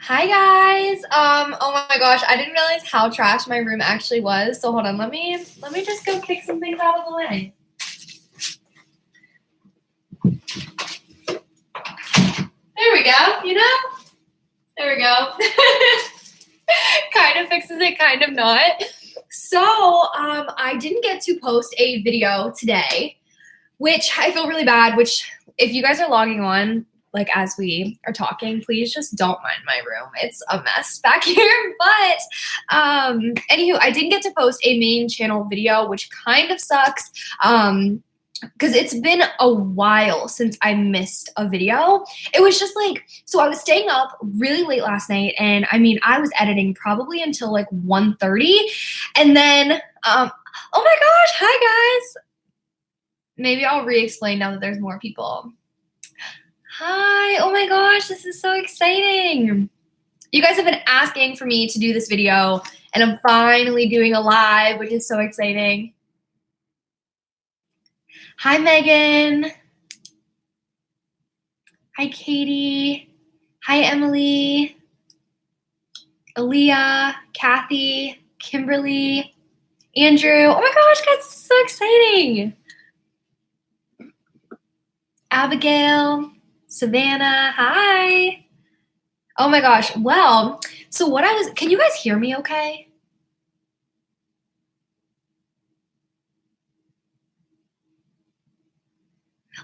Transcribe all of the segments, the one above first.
Hi guys. Oh my gosh, I didn't realize how trash my room actually was. So hold on, let me just go kick some things out of the way. There we go, There we go. Kind of fixes it, kind of not. So, I didn't get to post a video today, which I feel really bad, which if you guys are logging on, like as we are talking, please just don't mind my room. It's a mess back here. But anywho, I didn't get to post a main channel video, which kind of sucks. Because it's been a while since I missed a video. It was just like, so I was staying up really late last night, and I mean, I was editing probably until like 1:30, and then, oh my gosh, hi guys. Maybe I'll re-explain now that there's more people. Hi, oh my gosh, this is so exciting. You guys have been asking for me to do this video, and I'm finally doing a live, which is so exciting. Hi, Megan. Hi, Katie. Hi, Emily. Aaliyah, Kathy, Kimberly, Andrew. Oh my gosh, guys, this is so exciting. Abigail, Savannah, hi. Oh my gosh, well, so can you guys hear me okay?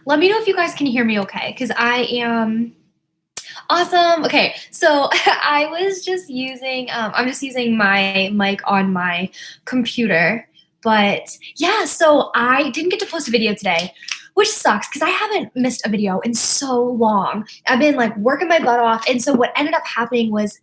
Let me know if you guys can hear me okay, because I am awesome. Okay, so I was just using, I'm just using my mic on my computer, but yeah, so I didn't get to post a video today, which sucks because I haven't missed a video in so long. I've been like working my butt off, and so what ended up happening was,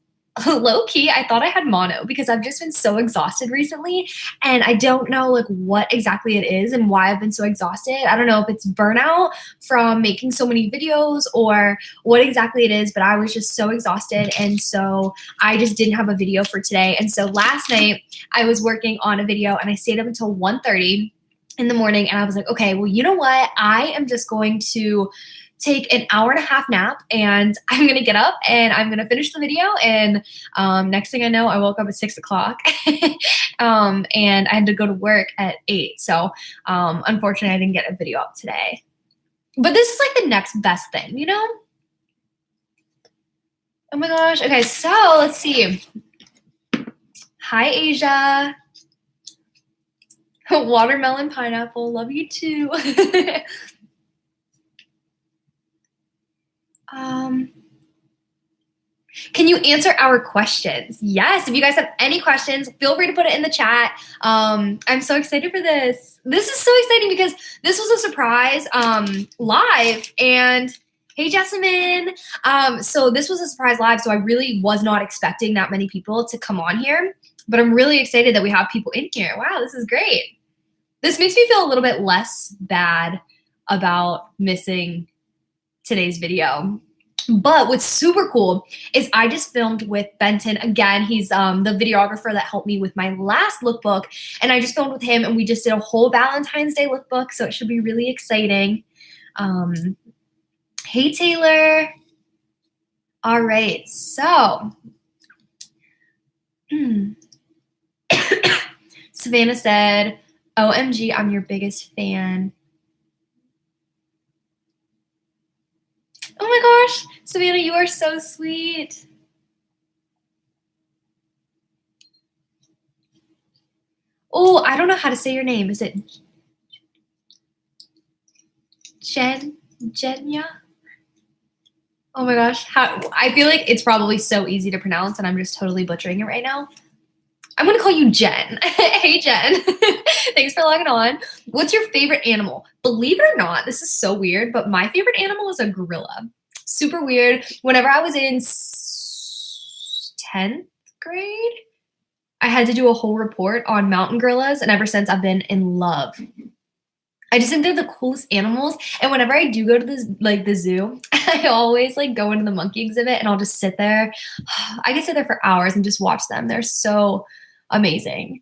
low key, I thought I had mono because I've just been so exhausted recently, and I don't know like what exactly it is and why I've been so exhausted. I don't know if it's burnout from making so many videos or what exactly it is, but I was just so exhausted, and so I just didn't have a video for today. And so last night I was working on a video, and I stayed up until 1:30 in the morning, and I was like, okay, well, you know what? I am just going to take an hour and a half nap, and I'm gonna get up and I'm gonna finish the video. And next thing I know, I woke up at 6 o'clock and I had to go to work at 8. So unfortunately, I didn't get a video up today. But this is like the next best thing, you know? Oh my gosh. Okay, so let's see. Hi, Asia. Watermelon pineapple. Love you too. Can you answer our questions? Yes, if you guys have any questions, feel free to put it in the chat. I'm so excited for this. This is so exciting because this was a surprise live, and hey, Jessamine. So this was a surprise live, so I really was not expecting that many people to come on here, but I'm really excited that we have people in here. Wow, this is great. This makes me feel a little bit less bad about missing today's video. But what's super cool is I just filmed with Benton. Again, he's the videographer that helped me with my last lookbook, and I just filmed with him, and we just did a whole Valentine's Day lookbook, so it should be really exciting. Hey, Taylor. All right, so Savannah said, OMG, I'm your biggest fan. Oh my gosh, Savannah, you are so sweet. Oh, I don't know how to say your name. Is it Jenya? Oh my gosh, I feel like it's probably so easy to pronounce, and I'm just totally butchering it right now. I'm gonna call you Jen. Hey, Jen. Thanks for logging on. What's your favorite animal? Believe it or not, this is so weird, but my favorite animal is a gorilla. Super weird. Whenever I was in 10th grade, I had to do a whole report on mountain gorillas, and ever since I've been in love. I just think they're the coolest animals, and whenever I do go to the zoo, I always like go into the monkey exhibit, and I'll just sit there. I can sit there for hours and just watch them. They're so amazing.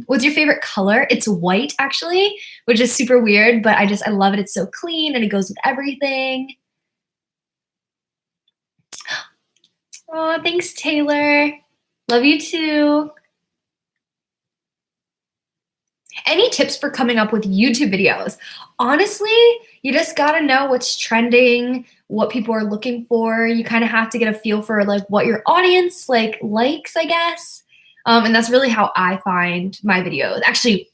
What's your favorite color? It's white, actually, which is super weird, but I love it. It's so clean, and it goes with everything. Oh, thanks, Taylor. Love you too. Any tips for coming up with YouTube videos? Honestly, you just gotta know what's trending, what people are looking for. You kind of have to get a feel for like what your audience likes, I guess. And that's really how I find my videos. Actually,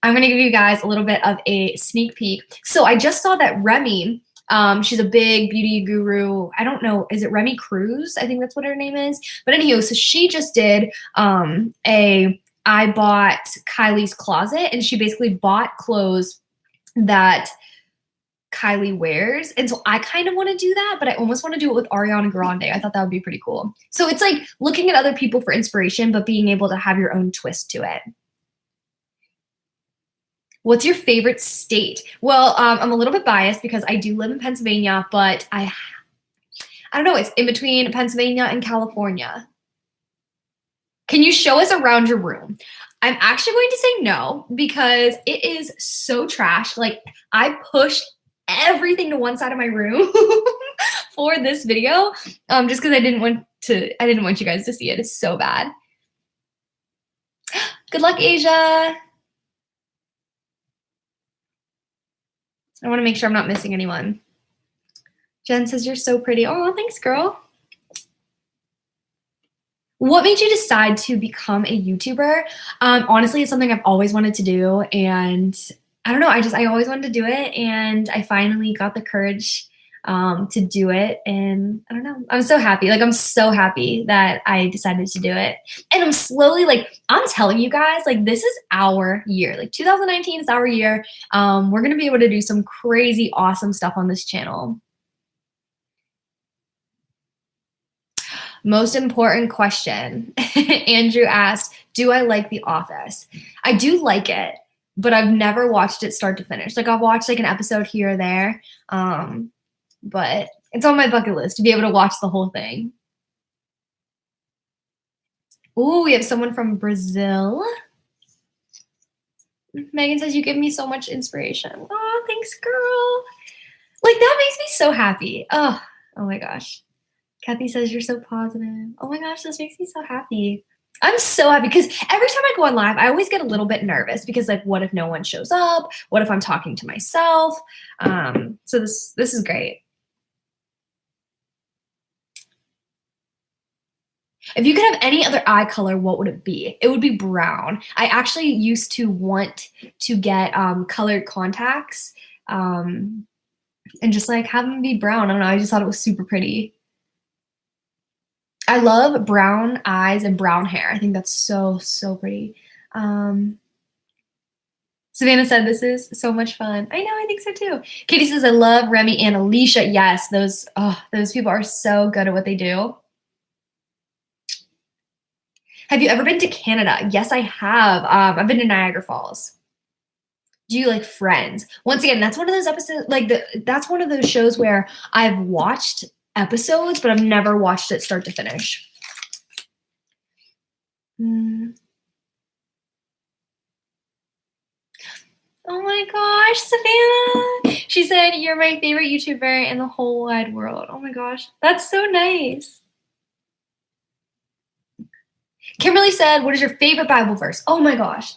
I'm gonna give you guys a little bit of a sneak peek. So I just saw that Remy, she's a big beauty guru. I don't know, is it Remy Cruz? I think that's what her name is. But anywho, so she just did a I bought Kylie's closet, and she basically bought clothes that Kylie wears. And so I kind of want to do that, but I almost want to do it with Ariana Grande. I thought that would be pretty cool. So it's like looking at other people for inspiration, but being able to have your own twist to it. What's your favorite state? Well, I'm a little bit biased because I do live in Pennsylvania, but I don't know. It's in between Pennsylvania and California. Can you show us around your room? I'm actually going to say no because it is so trash. Like, I pushed everything to one side of my room for this video, just because I didn't want you guys to see it. It's so bad. Good luck, Asia. I want to make sure I'm not missing anyone. Jen says you're so pretty. Oh, thanks, girl. What made you decide to become a YouTuber? Honestly, it's something I've always wanted to do, and I don't know. I always wanted to do it, and I finally got the courage to do it. And I don't know. I'm so happy. Like, I'm so happy that I decided to do it. And I'm slowly, like, I'm telling you guys, like, this is our year. Like, 2019 is our year. We're gonna be able to do some crazy, awesome stuff on this channel. Most important question. Andrew asked, do I like The Office? I do like it, but I've never watched it start to finish. Like, I'll watch like an episode here or there, but it's on my bucket list to be able to watch the whole thing. Ooh, we have someone from Brazil. Megan says, you give me so much inspiration. Oh, thanks, girl. Like, that makes me so happy. Oh my gosh. Kathy says you're so positive. Oh my gosh, this makes me so happy. I'm so happy because every time I go on live, I always get a little bit nervous because, like, what if no one shows up? What if I'm talking to myself? So this is great. If you could have any other eye color, what would it be? It would be brown. I actually used to want to get colored contacts and just like have them be brown. I don't know. I just thought it was super pretty. I love brown eyes and brown hair. I think that's so, so pretty. Savannah said, this is so much fun. I know, I think so too. Katie says, I love Remy and Alicia. Yes, those people are so good at what they do. Have you ever been to Canada? Yes, I have. I've been to Niagara Falls. Do you like Friends? Once again, that's one of those episodes, that's one of those shows where I've watched episodes, but I've never watched it start to finish. Oh my gosh, Savannah. She said, you're my favorite YouTuber in the whole wide world. Oh my gosh, that's so nice. Kimberly said, what is your favorite Bible verse? Oh my gosh.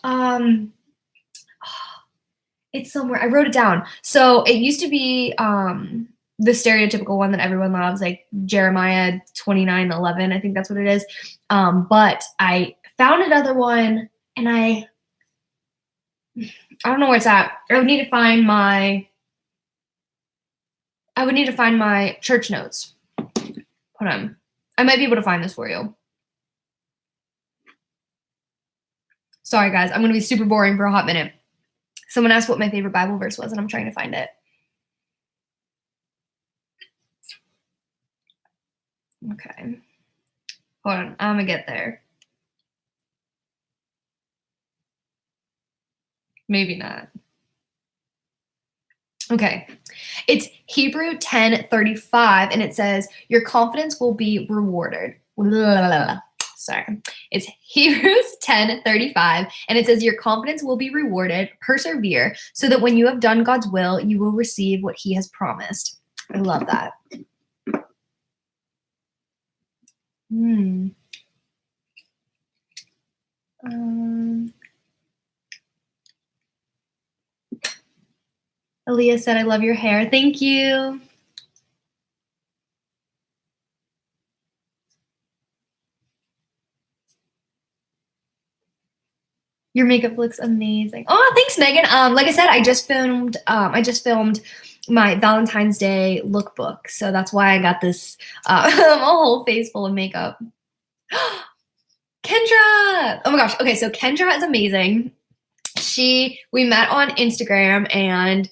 It's somewhere. I wrote it down. So it used to be the stereotypical one that everyone loves, like Jeremiah 29:11. I think that's what it is. But I found another one, and I don't know where it's at. I would need to find my church notes. Hold on. I might be able to find this for you. Sorry, guys. I'm going to be super boring for a hot minute. Someone asked what my favorite Bible verse was, and I'm trying to find it. Okay. Hold on. I'm going to get there. Maybe not. Okay. It's Hebrew 10:35, and it says, your confidence will be rewarded. Sorry. It's Hebrews 10:35, and it says, your confidence will be rewarded. Persevere, so that when you have done God's will, you will receive what he has promised. I love that. Aaliyah said, I love your hair. Thank you. Your makeup looks amazing. Oh, thanks, Megan. Like I said, I just filmed my Valentine's Day lookbook. So that's why I got this a whole face full of makeup. Kendra! Oh my gosh. Okay, so Kendra is amazing. We met on Instagram, and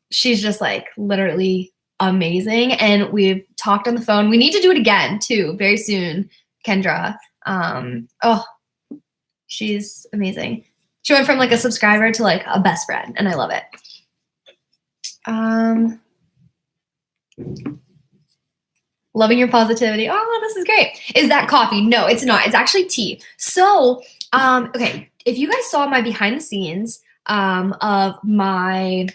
she's just like literally amazing. And we've talked on the phone. We need to do it again too, very soon, Kendra. Oh, she's amazing. She went from like a subscriber to like a best friend, and I love it. Loving your positivity. Oh, this is great. Is that coffee? No, it's not. It's actually tea. So, okay, if you guys saw my behind the scenes of my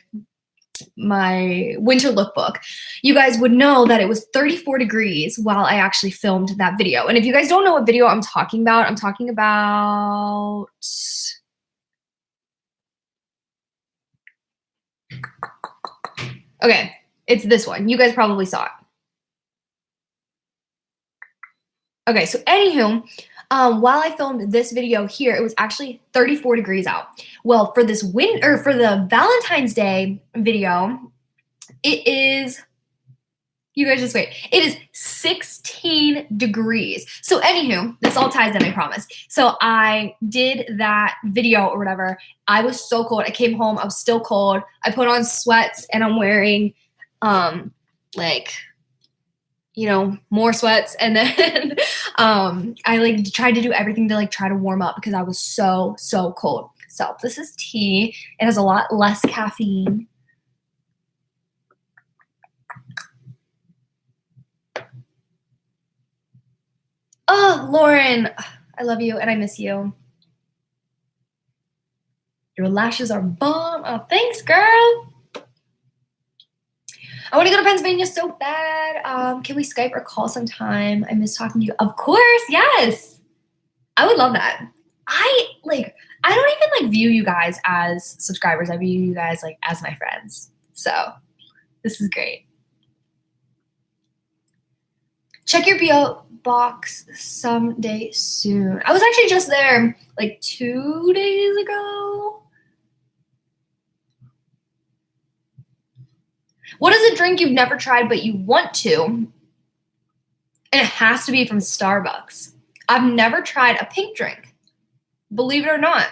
winter lookbook, you guys would know that it was 34 degrees while I actually filmed that video. And if you guys don't know what video I'm talking about, okay, it's this one. You guys probably saw it. Okay, so anywho, while I filmed this video here, it was actually 34 degrees out. Well, for this for the Valentine's Day video, it is, you guys just wait, it is 16 degrees. So anywho, this all ties in, I promise. So I did that video or whatever. I was so cold. I came home, I was still cold. I put on sweats, and I'm wearing like, you know, more sweats. And then I like tried to do everything to like try to warm up because I was so cold. So this is tea. It has a lot less caffeine. Oh, Lauren, I love you and I miss you. Your lashes are bomb. Oh, thanks, girl. I want to go to Pennsylvania so bad. Can we Skype or call sometime? I miss talking to you. Of course, yes. I would love that. I don't even like view you guys as subscribers. I view you guys like as my friends. So this is great. Check your PO box someday soon. I was actually just there like 2 days ago. What is a drink you've never tried but you want to? And it has to be from Starbucks. I've never tried a pink drink. Believe it or not.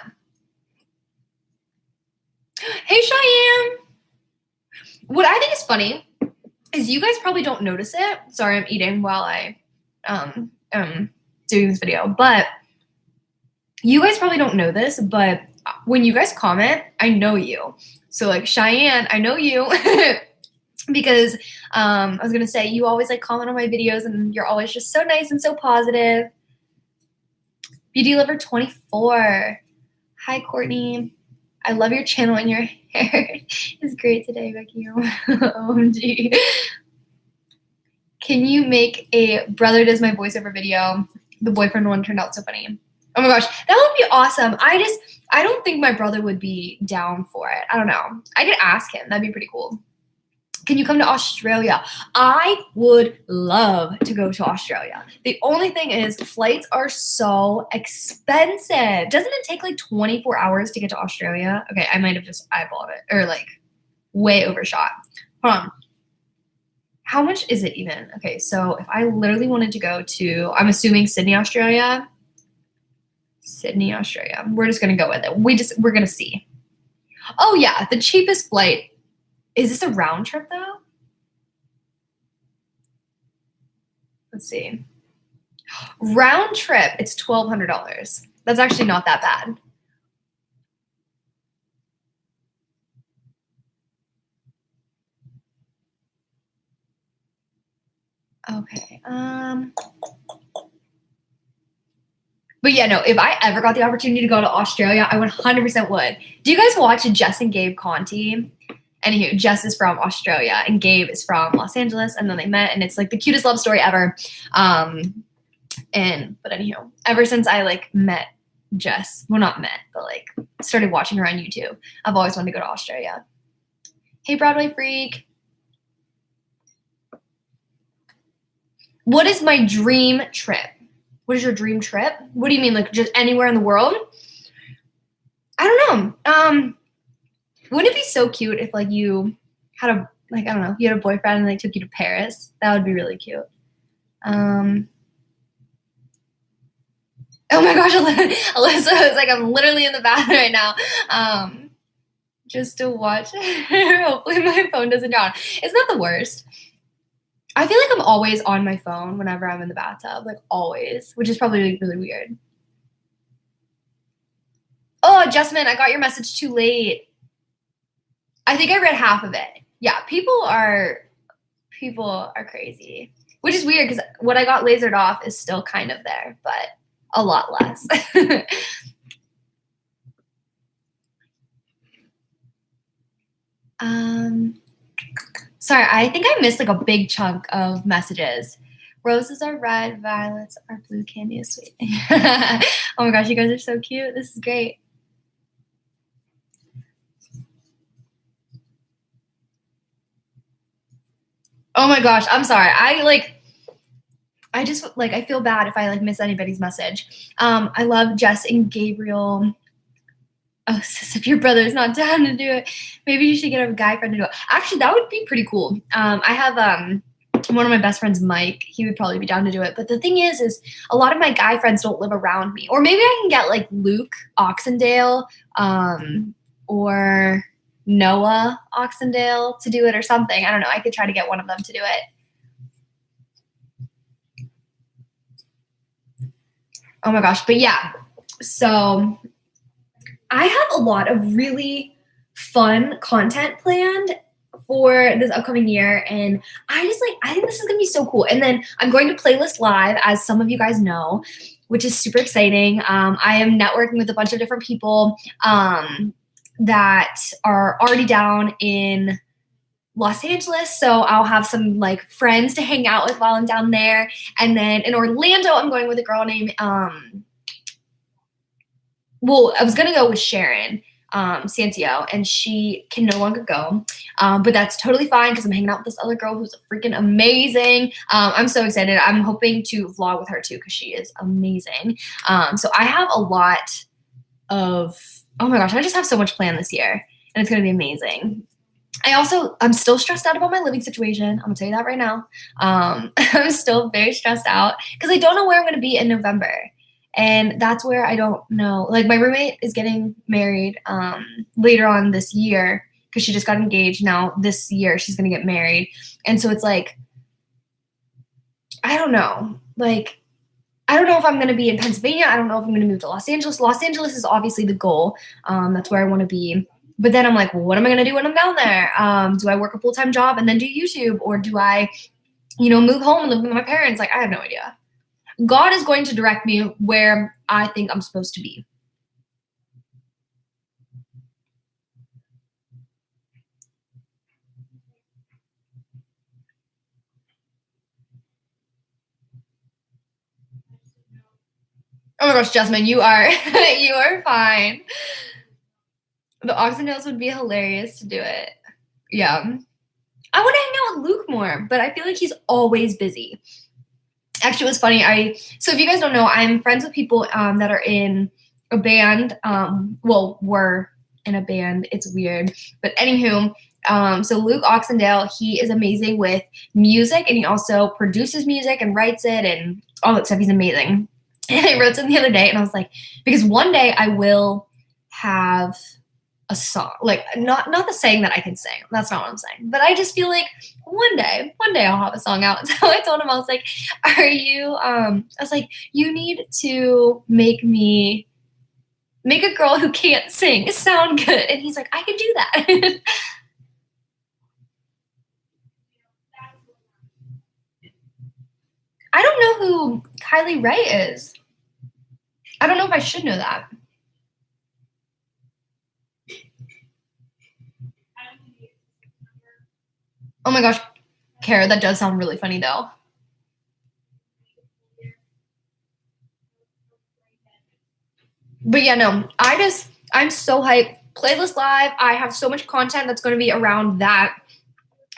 Hey, Cheyenne. What I think is funny is you guys probably don't notice it. Sorry, I'm eating while I am doing this video. But you guys probably don't know this, but when you guys comment, I know you. So like Cheyenne, I know you. Because I was gonna say you always like comment on my videos and you're always just so nice and so positive. Beauty Lover 24. Hi, Courtney. I love your channel and your hair is great today, Becky. OMG. Can you make a brother does my voiceover video? The boyfriend one turned out so funny. Oh my gosh, that would be awesome. I don't think my brother would be down for it. I don't know. I could ask him. That'd be pretty cool. Can you come to Australia? I would love to go to Australia. The only thing is flights are so expensive. Doesn't it take like 24 hours to get to Australia? Okay, I might have just eyeballed it or like way overshot. Hold on. How much is it even? Okay, so if I literally wanted to go to, I'm assuming Sydney, Australia. Sydney, Australia. We're just going to go with it. We're going to see. Oh yeah, the cheapest flight. Is this a round trip though? Let's see. Round trip, it's $1,200. That's actually not that bad. Okay. But yeah, no, if I ever got the opportunity to go to Australia, I 100% would. Do you guys watch Jess and Gabe Conti? Anywho, Jess is from Australia and Gabe is from Los Angeles, and then they met, and it's like the cutest love story ever. But anywho, ever since I like met Jess, well, not met, but like started watching her on YouTube, I've always wanted to go to Australia. Hey, Broadway freak. What is my dream trip? What is your dream trip? What do you mean, like just anywhere in the world? I don't know. Wouldn't it be so cute if like you had a, like, I don't know, you had a boyfriend and they took you to Paris? That would be really cute. Oh my gosh, Alyssa is like, I'm literally in the bathroom right now. Just to watch. Hopefully my phone doesn't drown. It's not the worst. I feel like I'm always on my phone whenever I'm in the bathtub, like always, which is probably like, really weird. Oh, Jasmine, I got your message too late. I think I read half of it. Yeah, people are crazy, which is weird because what I got lasered off is still kind of there, but a lot less. Sorry, I think I missed like a big chunk of messages. Roses are red, violets are blue, candy is sweet. Oh my gosh, you guys are so cute. This is great. Oh my gosh, I'm sorry. I just like, I feel bad if I like miss anybody's message. I love Jess and Gabriel. Oh, sis, if your brother is not down to do it, maybe you should get a guy friend to do it. Actually, that would be pretty cool. I have one of my best friends, Mike. He would probably be down to do it. But the thing is a lot of my guy friends don't live around me. Or maybe I can get like Luke Oxendale or Noah Oxendale to do it or something. I don't know. I could try to get one of them to do it. Oh my gosh. But yeah, so I have a lot of really fun content planned for this upcoming year, and I think this is gonna be so cool. And then I'm going to Playlist Live, as some of you guys know, which is super exciting. I am networking with a bunch of different people that are already down in Los Angeles, so I'll have some like friends to hang out with while I'm down there. And then in Orlando, I'm going with a girl named well, I was gonna go with Sharon Sancio, and she can no longer go, but that's totally fine because I'm hanging out with this other girl who's freaking amazing. I'm so excited. I'm hoping to vlog with her too because she is amazing. So I have a lot of, oh my gosh, I just have so much planned this year, and it's gonna be amazing. I'm still stressed out about my living situation. I'm gonna tell you that right now. I'm still very stressed out because I don't know where I'm gonna be in November. And that's where I don't know. Like, my roommate is getting married later on this year because she just got engaged. Now this year she's going to get married. And so it's like, I don't know. Like, I don't know if I'm going to be in Pennsylvania. I don't know if I'm going to move to Los Angeles. Los Angeles is obviously the goal. That's where I want to be. But then I'm like, well, what am I going to do when I'm down there? Do I work a full-time job and then do YouTube? Or do I, move home and live with my parents? Like, I have no idea. God is going to direct me where I think I'm supposed to be. Oh my gosh, Jasmine, you are you are fine. The Oxendales would be hilarious to do it. Yeah. I want to hang out with Luke more, but I feel like he's always busy. Actually, it was funny. So if you guys don't know, I'm friends with people that are in a band. Well, were in a band. It's weird. But anywho, so Luke Oxendale, he is amazing with music, and he also produces music and writes it and all that stuff. He's amazing. And I wrote something the other day, and I was like, because one day I will have a song, like not the saying that I can sing. That's not what I'm saying. But I just feel like one day I'll have a song out. So I told him, I was like, you need to make a girl who can't sing sound good. And he's like, I can do that. I don't know who Kylie Ray is. I don't know if I should know that. Oh my gosh, Kara, that does sound really funny though. But yeah, no, I'm so hyped. Playlist Live, I have so much content that's going to be around that.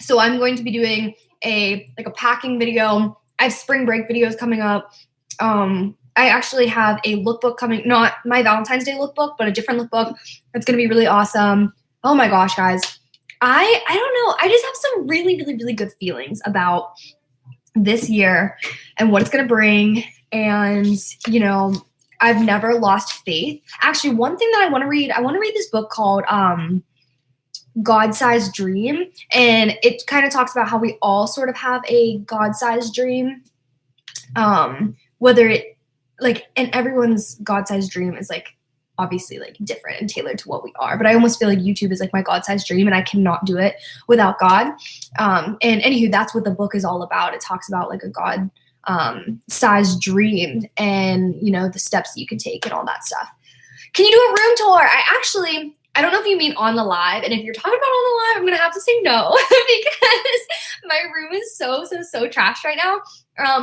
So I'm going to be doing a packing video. I have spring break videos coming up. I actually have a lookbook coming, not my Valentine's Day lookbook, but a different lookbook. That's going to be really awesome. Oh my gosh, guys. I don't know. I just have some really, really, really good feelings about this year and what it's going to bring. And, you know, I've never lost faith. Actually, one thing that I want to read this book called God-sized dream, and it kind of talks about how we all sort of have a God-sized dream, whether it and everyone's God-sized dream is obviously different and tailored to what we are, but I almost feel like YouTube is my God-sized dream and I cannot do it without God. And anywho, that's what the book is all about. It talks about a God sized dream and the steps that you can take and all that stuff. Can you do a room tour? I don't know if you mean on the live, and if you're talking about on the live, I'm gonna have to say no because my room is so trashed right now.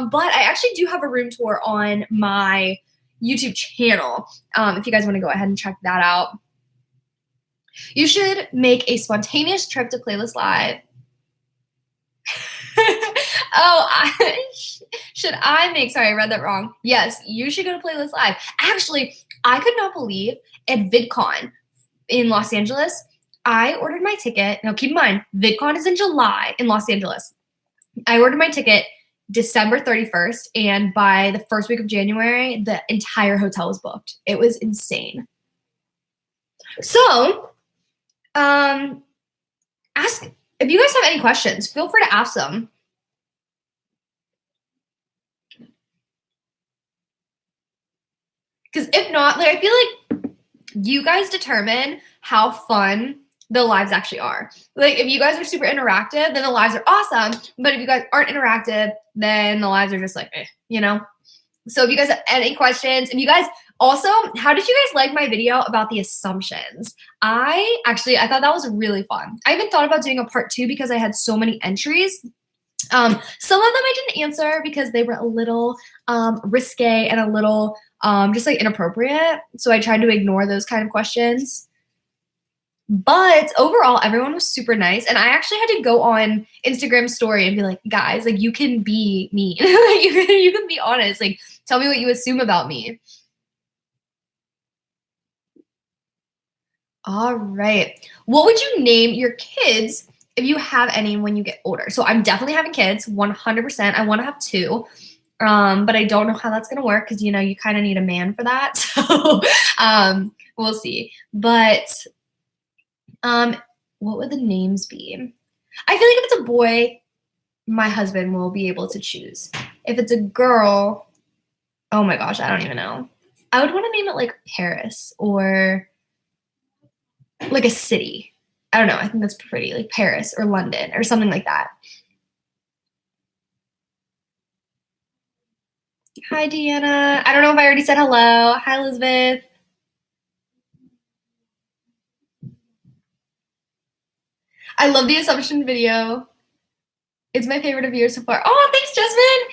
But I actually do have a room tour on my YouTube channel. If you guys want to go ahead and check that out. You should make a spontaneous trip to Playlist Live. Should I make, sorry, I read that wrong. Yes, you should go to Playlist Live. Actually, I could not believe at VidCon in Los Angeles, I ordered my ticket. Now keep in mind, VidCon is in July in Los Angeles. I ordered my ticket December 31st, and by the first week of January, the entire hotel was booked. It was insane. So, ask if you guys have any questions, feel free to ask them. Because if not, I feel like you guys determine how fun the lives actually are. If you guys are super interactive, then the lives are awesome. But if you guys aren't interactive, then the lives are just So if you guys have any questions, if you guys also, how did you guys like my video about the assumptions? I thought that was really fun. I even thought about doing a part 2 because I had so many entries. Some of them I didn't answer because they were a little risque and a little just inappropriate. So I tried to ignore those kind of questions. But overall, everyone was super nice. And I actually had to go on Instagram story and be like, guys, you can be mean. you can be honest. Tell me what you assume about me. All right. What would you name your kids if you have any when you get older? So I'm definitely having kids, 100%. I want to have 2. But I don't know how that's going to work because, you kind of need a man for that. So we'll see. But what would the names be? I feel like if it's a boy, my husband will be able to choose. If it's a girl, oh my gosh, I don't even know. I would want to name it Paris or a city. I don't know. I think that's pretty, Paris or London or something like that. Hi, Deanna. I don't know if I already said hello. Hi, Elizabeth. I love the assumption video. It's my favorite of yours so far. Oh, thanks, Jasmine.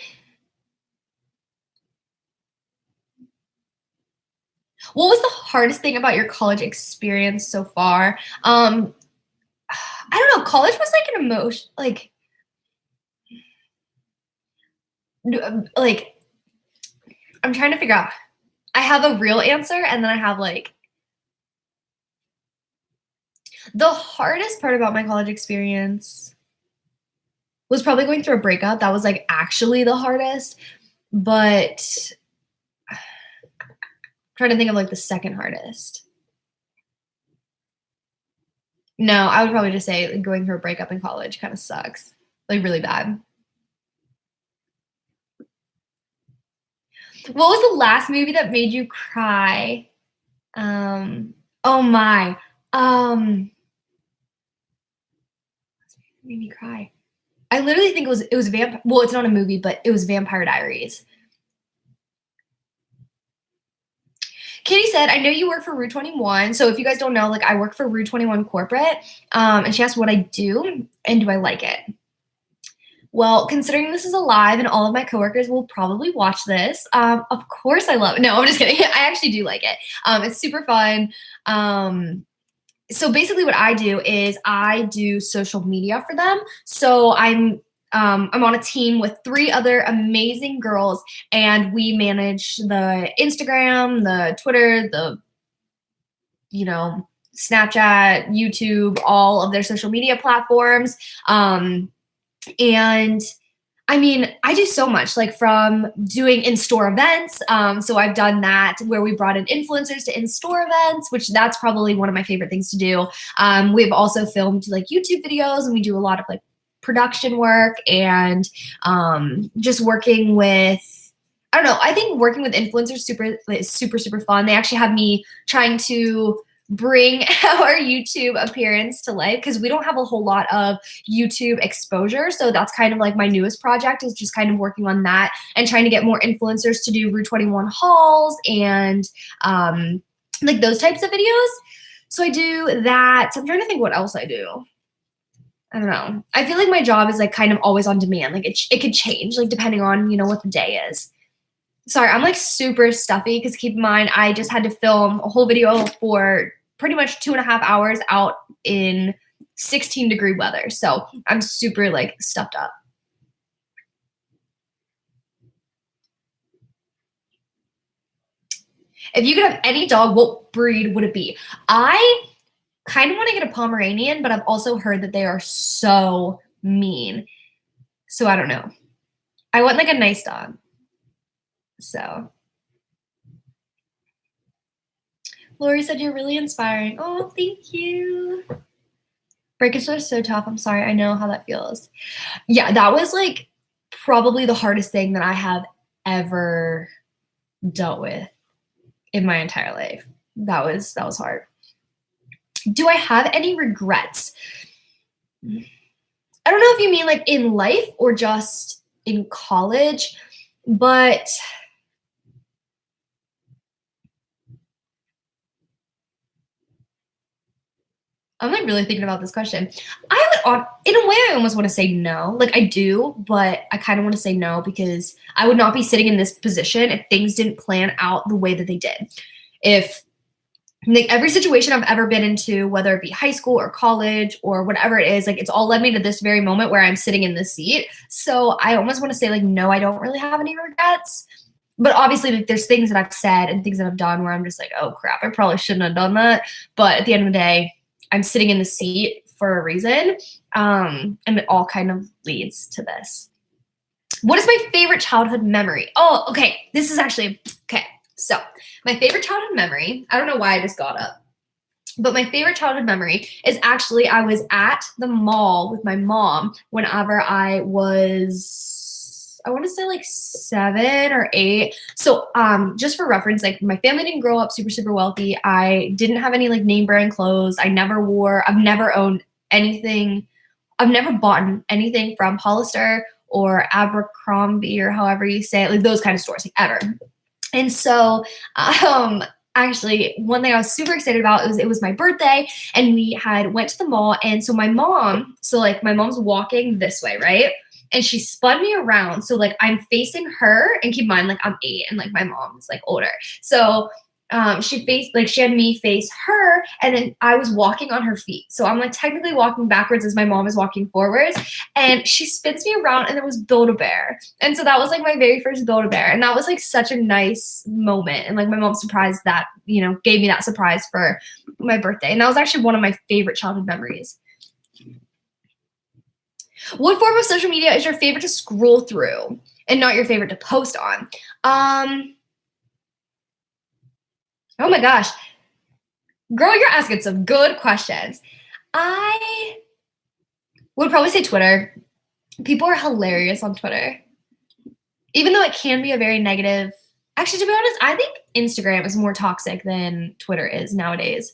What was the hardest thing about your college experience so far? I don't know. College was an emotion, I'm trying to figure out. I have a real answer, and then I have the hardest part about my college experience was probably going through a breakup. That was actually the hardest, but I'm trying to think of the second hardest. No, I would probably just say going through a breakup in college kind of sucks, really bad. What was the last movie that made you cry? Oh my. Made me cry. I literally think it was Vampire. Well, it's not a movie, but it was Vampire Diaries. Katie said, I know you work for Rue 21. So if you guys don't know, I work for Rue 21 corporate. And she asked what I do and do I like it? Well, considering this is a live and all of my coworkers will probably watch this, of course I love it. No, I'm just kidding. I actually do like it. It's super fun. So basically what I do is I do social media for them. So I'm on a team with 3 other amazing girls, and we manage the Instagram, the Twitter, the, you know, Snapchat, YouTube, all of their social media platforms. And I mean, I do so much, like from doing in-store events. So I've done that where we brought in influencers to in-store events, which that's probably one of my favorite things to do. We've also filmed like YouTube videos, and we do a lot of like production work and just working with, I don't know, I think working with influencers super fun. They actually have me trying to bring our YouTube appearance to life because we don't have a whole lot of YouTube exposure. So that's kind of like my newest project, is just kind of working on that and trying to get more influencers to do Rue 21 hauls and like those types of videos. So I do that. I'm trying to think what else I do. I don't know. I feel like my job is like kind of always on demand. Like it could change like depending on, you know, what the day is. Sorry, I'm like super stuffy because keep in mind, I just had to film a whole video for pretty much 2.5 hours out in 16-degree weather. So I'm super like stuffed up. If you could have any dog, what breed would it be? I kind of want to get a Pomeranian, but I've also heard that they are so mean. So I don't know. I want like a nice dog. So Lori said you're really inspiring. Oh, thank you. Breakage are so tough. I'm sorry. I know how that feels. Yeah, that was like probably the hardest thing that I have ever dealt with in my entire life. That was hard. Do I have any regrets? I don't know if you mean like in life or just in college, but I'm like really thinking about this question. I would, in a way, I almost want to say no. Like I do, but I kind of want to say no because I would not be sitting in this position if things didn't plan out the way that they did. If like every situation I've ever been into, whether it be high school or college or whatever it is, like it's all led me to this very moment where I'm sitting in this seat. So I almost want to say like, no, I don't really have any regrets. But obviously like, there's things that I've said and things that I've done where I'm just like, oh crap, I probably shouldn't have done that. But at the end of the day, I'm sitting in the seat for a reason. And it all kind of leads to this. What is my favorite childhood memory? Oh, okay. This is actually, okay. So my favorite childhood memory, I don't know why I just got up, but my favorite childhood memory is actually I was at the mall with my mom whenever I was, I want to say like 7 or 8. So just for reference, like my family didn't grow up super wealthy. I didn't have any like name brand clothes. I've never owned anything. I've never bought anything from Hollister or Abercrombie or however you say it, like those kind of stores, like ever. And so actually one thing I was super excited about was it was my birthday and we had went to the mall. And so my mom's walking this way, right? And she spun me around. So like I'm facing her, and keep in mind, like I'm 8 and like my mom's like older. So she had me face her, and then I was walking on her feet. So I'm like technically walking backwards as my mom is walking forwards, and she spins me around, and it was Build-A-Bear. And so that was like my very first Build-A-Bear. And that was like such a nice moment. And like my mom surprised that, you know, gave me that surprise for my birthday. And that was actually one of my favorite childhood memories. What form of social media is your favorite to scroll through and not your favorite to post on? Oh my gosh. Girl, you're asking some good questions. I would probably say Twitter. People are hilarious on Twitter. Even though it can be a very negative, actually, to be honest, I think Instagram is more toxic than Twitter is nowadays.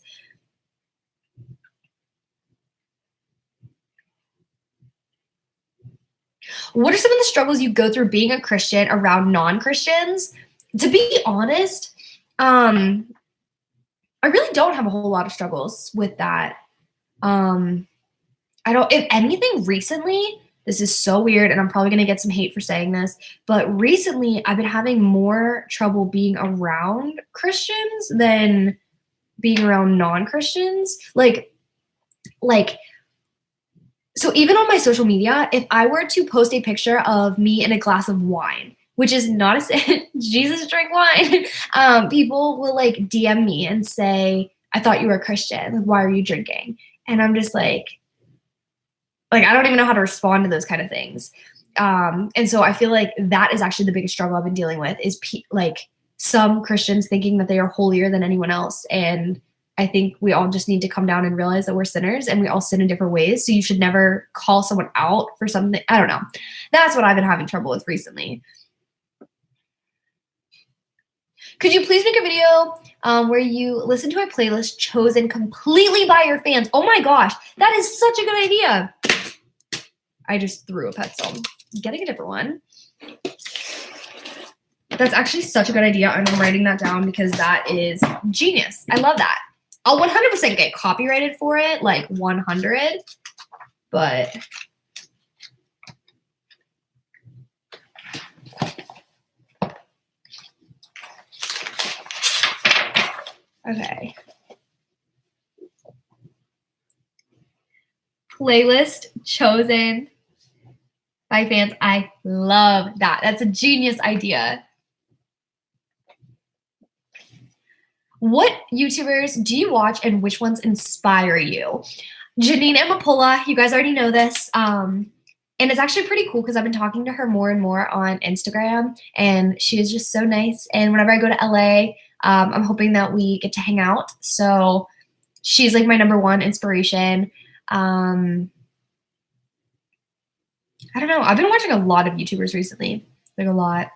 What are some of the struggles you go through being a Christian around non-Christians? To be honest, I really don't have a whole lot of struggles with that. I don't, if anything recently, This is so weird, and I'm probably gonna get some hate for saying this, but recently I've been having more trouble being around Christians than being around non-Christians. Like, so even on my social media, if I were to post a picture of me in a glass of wine, which is not a sin, Jesus drank wine, people will like DM me and say, I thought you were a Christian. Like, why are you drinking? And I'm just like, I don't even know how to respond to those kind of things. And so I feel like that is actually the biggest struggle I've been dealing with is like some Christians thinking that they are holier than anyone else. And I think we all just need to come down and realize that we're sinners and we all sin in different ways. So you should never call someone out for something. I don't know. That's what I've been having trouble with recently. Could you please make a video where you listen to a playlist chosen completely by your fans? Oh my gosh, that is such a good idea. I just threw a pencil. I'm getting a different one. That's actually such a good idea. I'm writing that down because that is genius. I love that. I'll 100% get copyrighted for it, like 100, but okay. Playlist chosen by fans. I love that. That's a genius idea. What YouTubers do you watch and which ones inspire you? Janine Amapola, you guys already know this. And it's actually pretty cool because I've been talking to her more and more on Instagram, and she is just so nice. And whenever I go to LA, I'm hoping that we get to hang out. So she's like my number one inspiration. I don't know. I've been watching a lot of YouTubers recently, like a lot.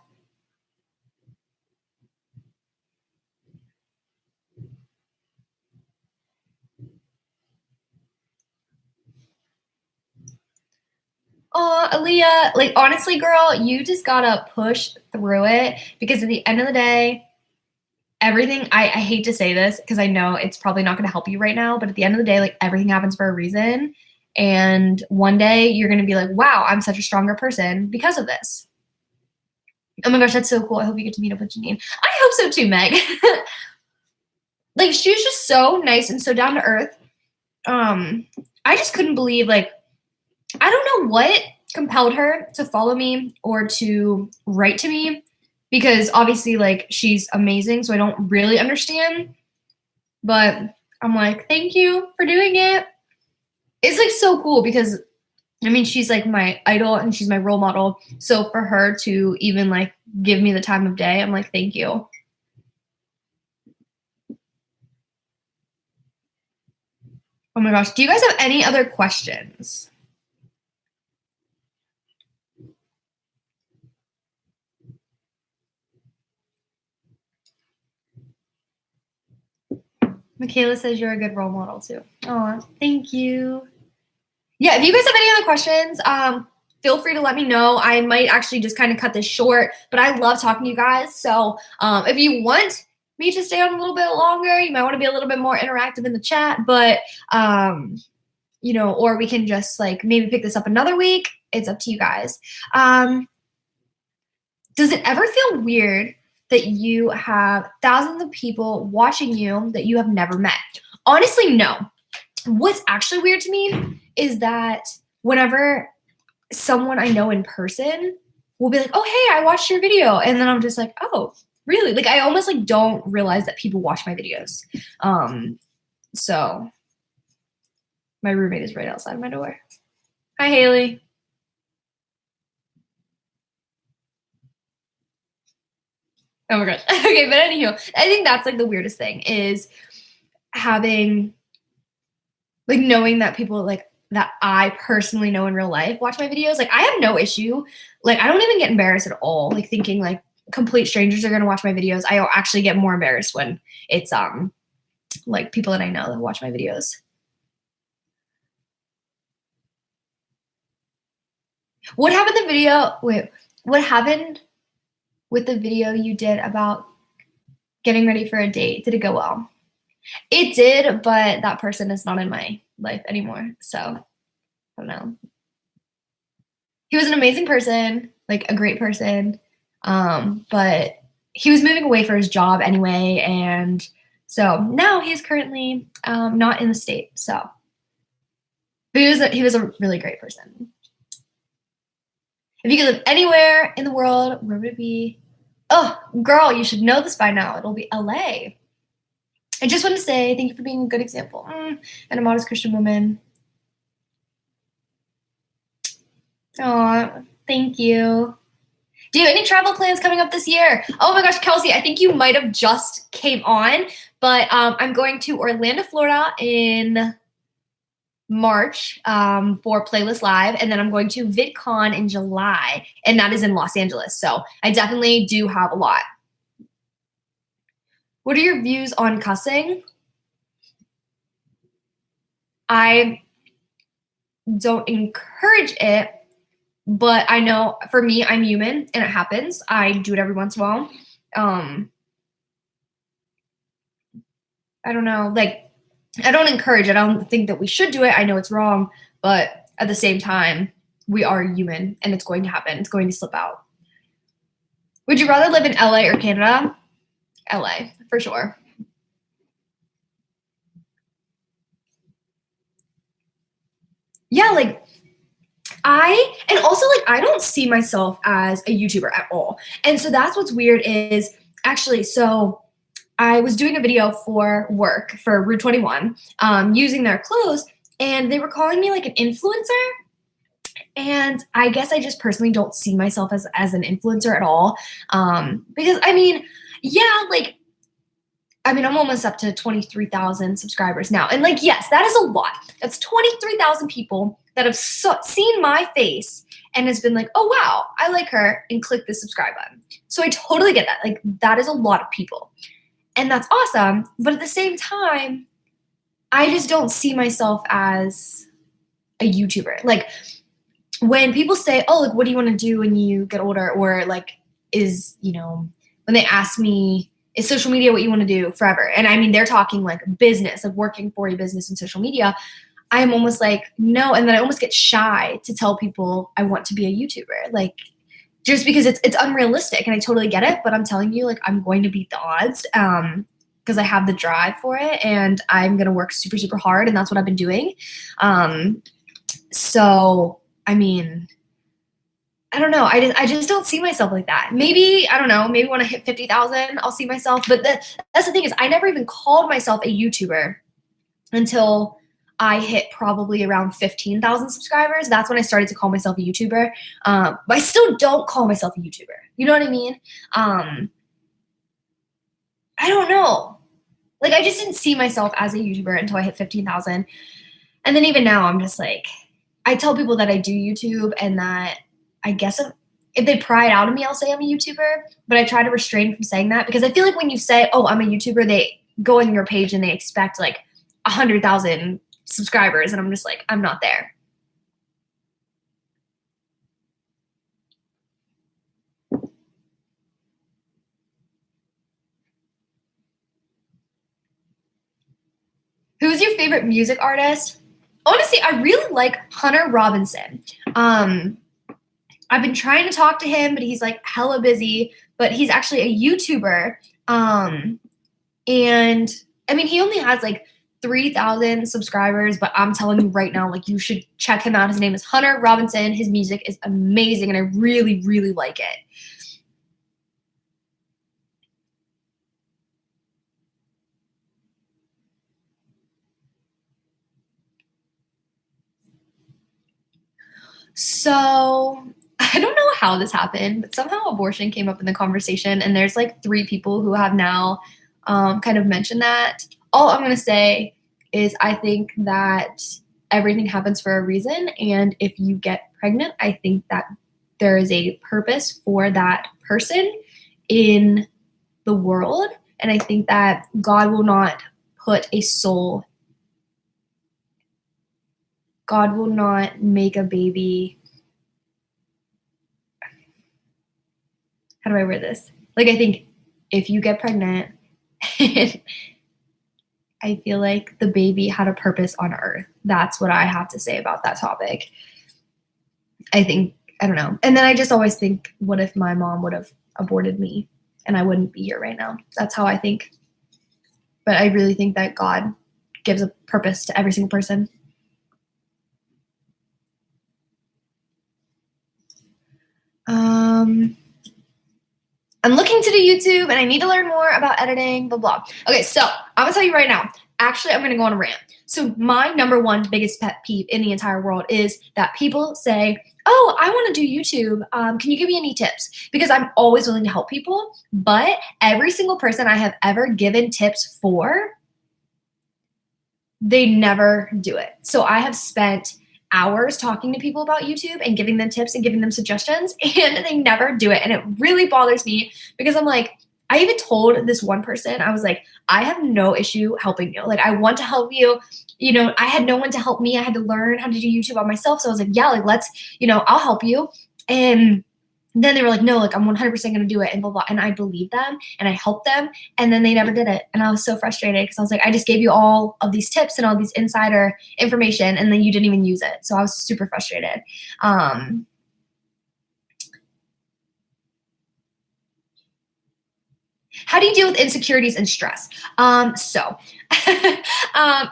Oh, Aaliyah, like honestly, girl, you just gotta push through it because at the end of the day, everything, I hate to say this because I know it's probably not gonna help you right now, but at the end of the day, like everything happens for a reason. And one day you're gonna be like, wow, I'm such a stronger person because of this. Oh my gosh, that's so cool. I hope you get to meet up with Janine. I hope so too, Meg. Like she was just so nice and so down to earth. I just couldn't believe like I don't know what compelled her to follow me or to write to me because obviously like she's amazing, so I don't really understand. But I'm like, thank you for doing it. It's like so cool because I mean she's like my idol and she's my role model. So for her to even like give me the time of day, I'm like, thank you. Oh my gosh, do you guys have any other questions? Michaela says you're a good role model too. Oh, thank you. Yeah, if you guys have any other questions, feel free to let me know. I might actually just kind of cut this short, but I love talking to you guys. So if you want me to stay on a little bit longer, you might want to be a little bit more interactive in the chat, but you know, or we can just like maybe pick this up another week. It's up to you guys. Does it ever feel weird that you have thousands of people watching you that you have never met? Honestly, no. What's actually weird to me is that whenever someone I know in person will be like, oh, hey, I watched your video. And then I'm just like, oh, really? Like, I almost like don't realize that people watch my videos. So my roommate is right outside my door. Hi, Haley. Oh my gosh. Okay, but anywho, I think that's like the weirdest thing is having like knowing that people like that I personally know in real life watch my videos. Like I have no issue. Like I don't even get embarrassed at all. Like thinking like complete strangers are gonna watch my videos. I actually get more embarrassed when it's like people that I know that watch my videos. What happened the video? Wait, what happened with the video you did about getting ready for a date? Did it go well? It did, but that person is not in my life anymore. So I don't know. he was an amazing person, like a great person. But he was moving away for his job anyway, and so now he is currently not in the state. So, but he was a really great person. If you could live anywhere in the world, where would it be? Oh, girl, you should know this by now. It'll be LA. I just want to say thank you for being a good example and a modest Christian woman. Aw, thank you. Do you have any travel plans coming up this year? Oh my gosh, Kelsey, I think you might have just came on, but I'm going to Orlando, Florida in March for Playlist Live, and then I'm going to VidCon in July, and that is in Los Angeles. So I definitely do have a lot. What are your views on cussing? I don't encourage it, but I know for me, I'm human and it happens. I do it every once in a while. I don't know, like, I don't encourage it. I don't think that we should do it. I know it's wrong, but at the same time, we are human and it's going to happen. It's going to slip out. Would you rather live in LA or Canada? LA, for sure. Yeah, like, and also like I don't see myself as a YouTuber at all. And so that's what's weird is actually, so I was doing a video for work for Route 21 using their clothes, and they were calling me like an influencer. And I guess I just personally don't see myself as an influencer at all. Because I mean, yeah, like, I mean, I'm almost up to 23,000 subscribers now. And like, yes, that is a lot. That's 23,000 people that have seen my face and has been like, oh, wow, I like her, and click the subscribe button. So I totally get that. Like, that is a lot of people. And that's awesome. But at the same time, I just don't see myself as a YouTuber. Like, when people say, oh, like, what do you want to do when you get older? Or like, when they ask me, is social media what you want to do forever? And I mean, they're talking like business, like working for a business in social media. I'm almost like, no. And then I almost get shy to tell people I want to be a YouTuber. Like, just because it's unrealistic, and I totally get it, but I'm telling you, like, I'm going to beat the odds because I have the drive for it, and I'm going to work super, super hard, and that's what I've been doing. So, I mean, I don't know. I just don't see myself like that. Maybe, I don't know, maybe when I hit 50,000, I'll see myself. But that's the thing is I never even called myself a YouTuber until I hit probably around 15,000 subscribers. That's when I started to call myself a YouTuber. But I still don't call myself a YouTuber. You know what I mean? I don't know. Like, I just didn't see myself as a YouTuber until I hit 15,000. And then even now, I'm just like, I tell people that I do YouTube, and that I guess if they pry it out of me, I'll say I'm a YouTuber, but I try to restrain from saying that because I feel like when you say, oh, I'm a YouTuber, they go on your page and they expect like 100,000 subscribers, and I'm just like, I'm not there. Who's your favorite music artist? Honestly, I really like Hunter Robinson. I've been trying to talk to him, but he's like hella busy, but he's actually a YouTuber. And I mean, he only has like 3,000 subscribers, but I'm telling you right now, like, you should check him out. His name is Hunter Robinson. His music is amazing, and I really, really like it. So I don't know how this happened, but somehow abortion came up in the conversation, and there's like 3 people who have now kind of mentioned that. All I'm going to say is I think that everything happens for a reason, and if you get pregnant, I think that there is a purpose for that person in the world, and I think that God will not put a soul, God will not make a baby. How do I word this? Like, I think if you get pregnant, I feel like the baby had a purpose on earth. That's what I have to say about that topic. I think I don't know. And then I just always think, what if my mom would have aborted me and I wouldn't be here right now? That's how I think. But I really think that God gives a purpose to every single person. I'm looking to do YouTube and I need to learn more about editing, blah, blah. Okay, so I'm gonna tell you right now. Actually, I'm gonna go on a rant. So my number one biggest pet peeve in the entire world is that people say, oh, I wanna do YouTube. Can you give me any tips? Because I'm always willing to help people, but every single person I have ever given tips for, they never do it. So I have spent hours talking to people about YouTube and giving them tips and giving them suggestions, and they never do it. And it really bothers me because I'm like, I even told this one person, I was like, I have no issue helping you. Like, I want to help you. You know, I had no one to help me. I had to learn how to do YouTube on myself. So I was like, yeah, like, let's, you know, I'll help you. And then they were like, no, like, I'm 100% going to do it and blah, blah. And I believed them and I helped them. And then they never did it. And I was so frustrated because I was like, I just gave you all of these tips and all these insider information and then you didn't even use it. So I was super frustrated. How do you deal with insecurities and stress?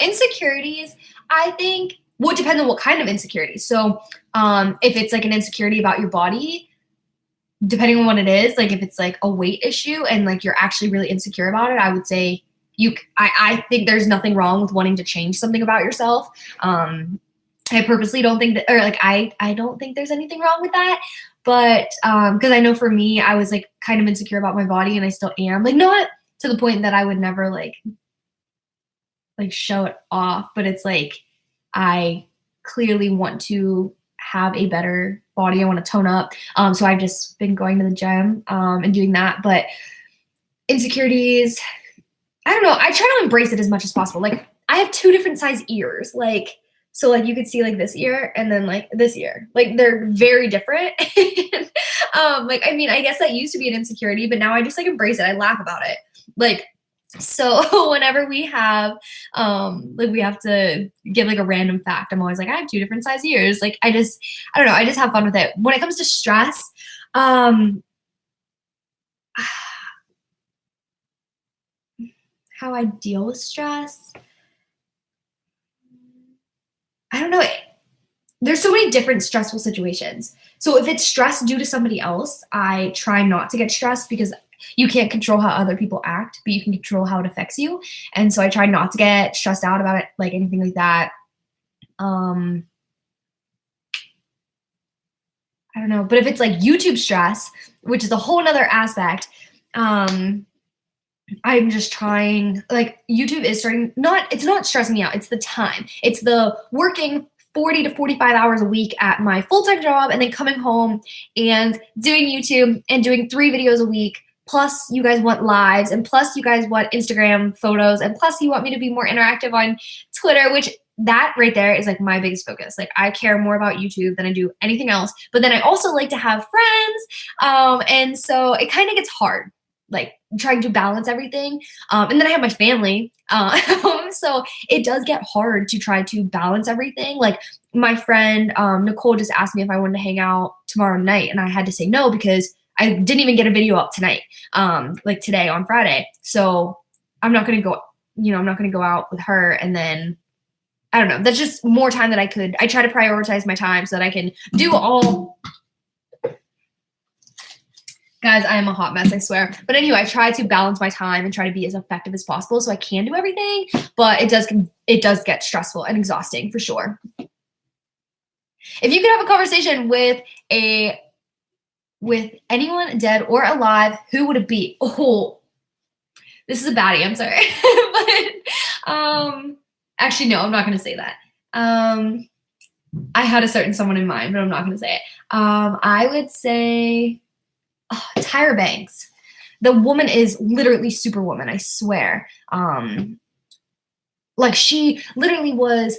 Insecurities, I think, would depend on what kind of insecurities. So if it's like an insecurity about your body, depending on what it is, like if it's like a weight issue and like you're actually really insecure about it, I would say I think there's nothing wrong with wanting to change something about yourself. I purposely don't think that, or like, I don't think there's anything wrong with that. But, cause I know for me, I was like kind of insecure about my body and I still am, like, not to the point that I would never like show it off, but it's like, I clearly want to have a better body. I want to tone up. So I've just been going to the gym, and doing that, but insecurities, I don't know. I try to embrace it as much as possible. Like, I have 2 different size ears. Like, so like you could see like this ear and then like this ear, like they're very different. Like, I mean, I guess that used to be an insecurity, but now I just like embrace it. I laugh about it. Like, so whenever we have, like we have to give like a random fact, I'm always like, I have 2 different size ears. Like, I don't know. I just have fun with it. When it comes to stress, how I deal with stress, I don't know. There's so many different stressful situations. So if it's stress due to somebody else, I try not to get stressed because you can't control how other people act, but you can control how it affects you. And so I try not to get stressed out about it, like anything like that. I don't know. But if it's like YouTube stress, which is a whole nother aspect, I'm just trying, like, YouTube is it's not stressing me out. It's the time. It's the working 40 to 45 hours a week at my full-time job and then coming home and doing YouTube and doing 3 videos a week. Plus you guys want lives and plus you guys want Instagram photos and plus you want me to be more interactive on Twitter, which that right there is like my biggest focus. Like, I care more about YouTube than I do anything else. But then I also like to have friends. And so it kind of gets hard, like trying to balance everything. And then I have my family. So it does get hard to try to balance everything. Like, my friend, Nicole, just asked me if I wanted to hang out tomorrow night. And I had to say no because I didn't even get a video up tonight, like today on Friday. So I'm not going to go, I'm not going to go out with her. And then, I don't know, that's just more time that I try to prioritize my time so that I can do all. Guys, I am a hot mess, I swear. But anyway, I try to balance my time and try to be as effective as possible so I can do everything. But it does get stressful and exhausting for sure. If you could have a conversation with anyone dead or alive, who would it be? Oh, this is a bad answer. But actually, no, I'm not going to say that. I had a certain someone in mind, but I'm not going to say it. I would say Tyra Banks. The woman is literally Superwoman, I swear. Like, she literally was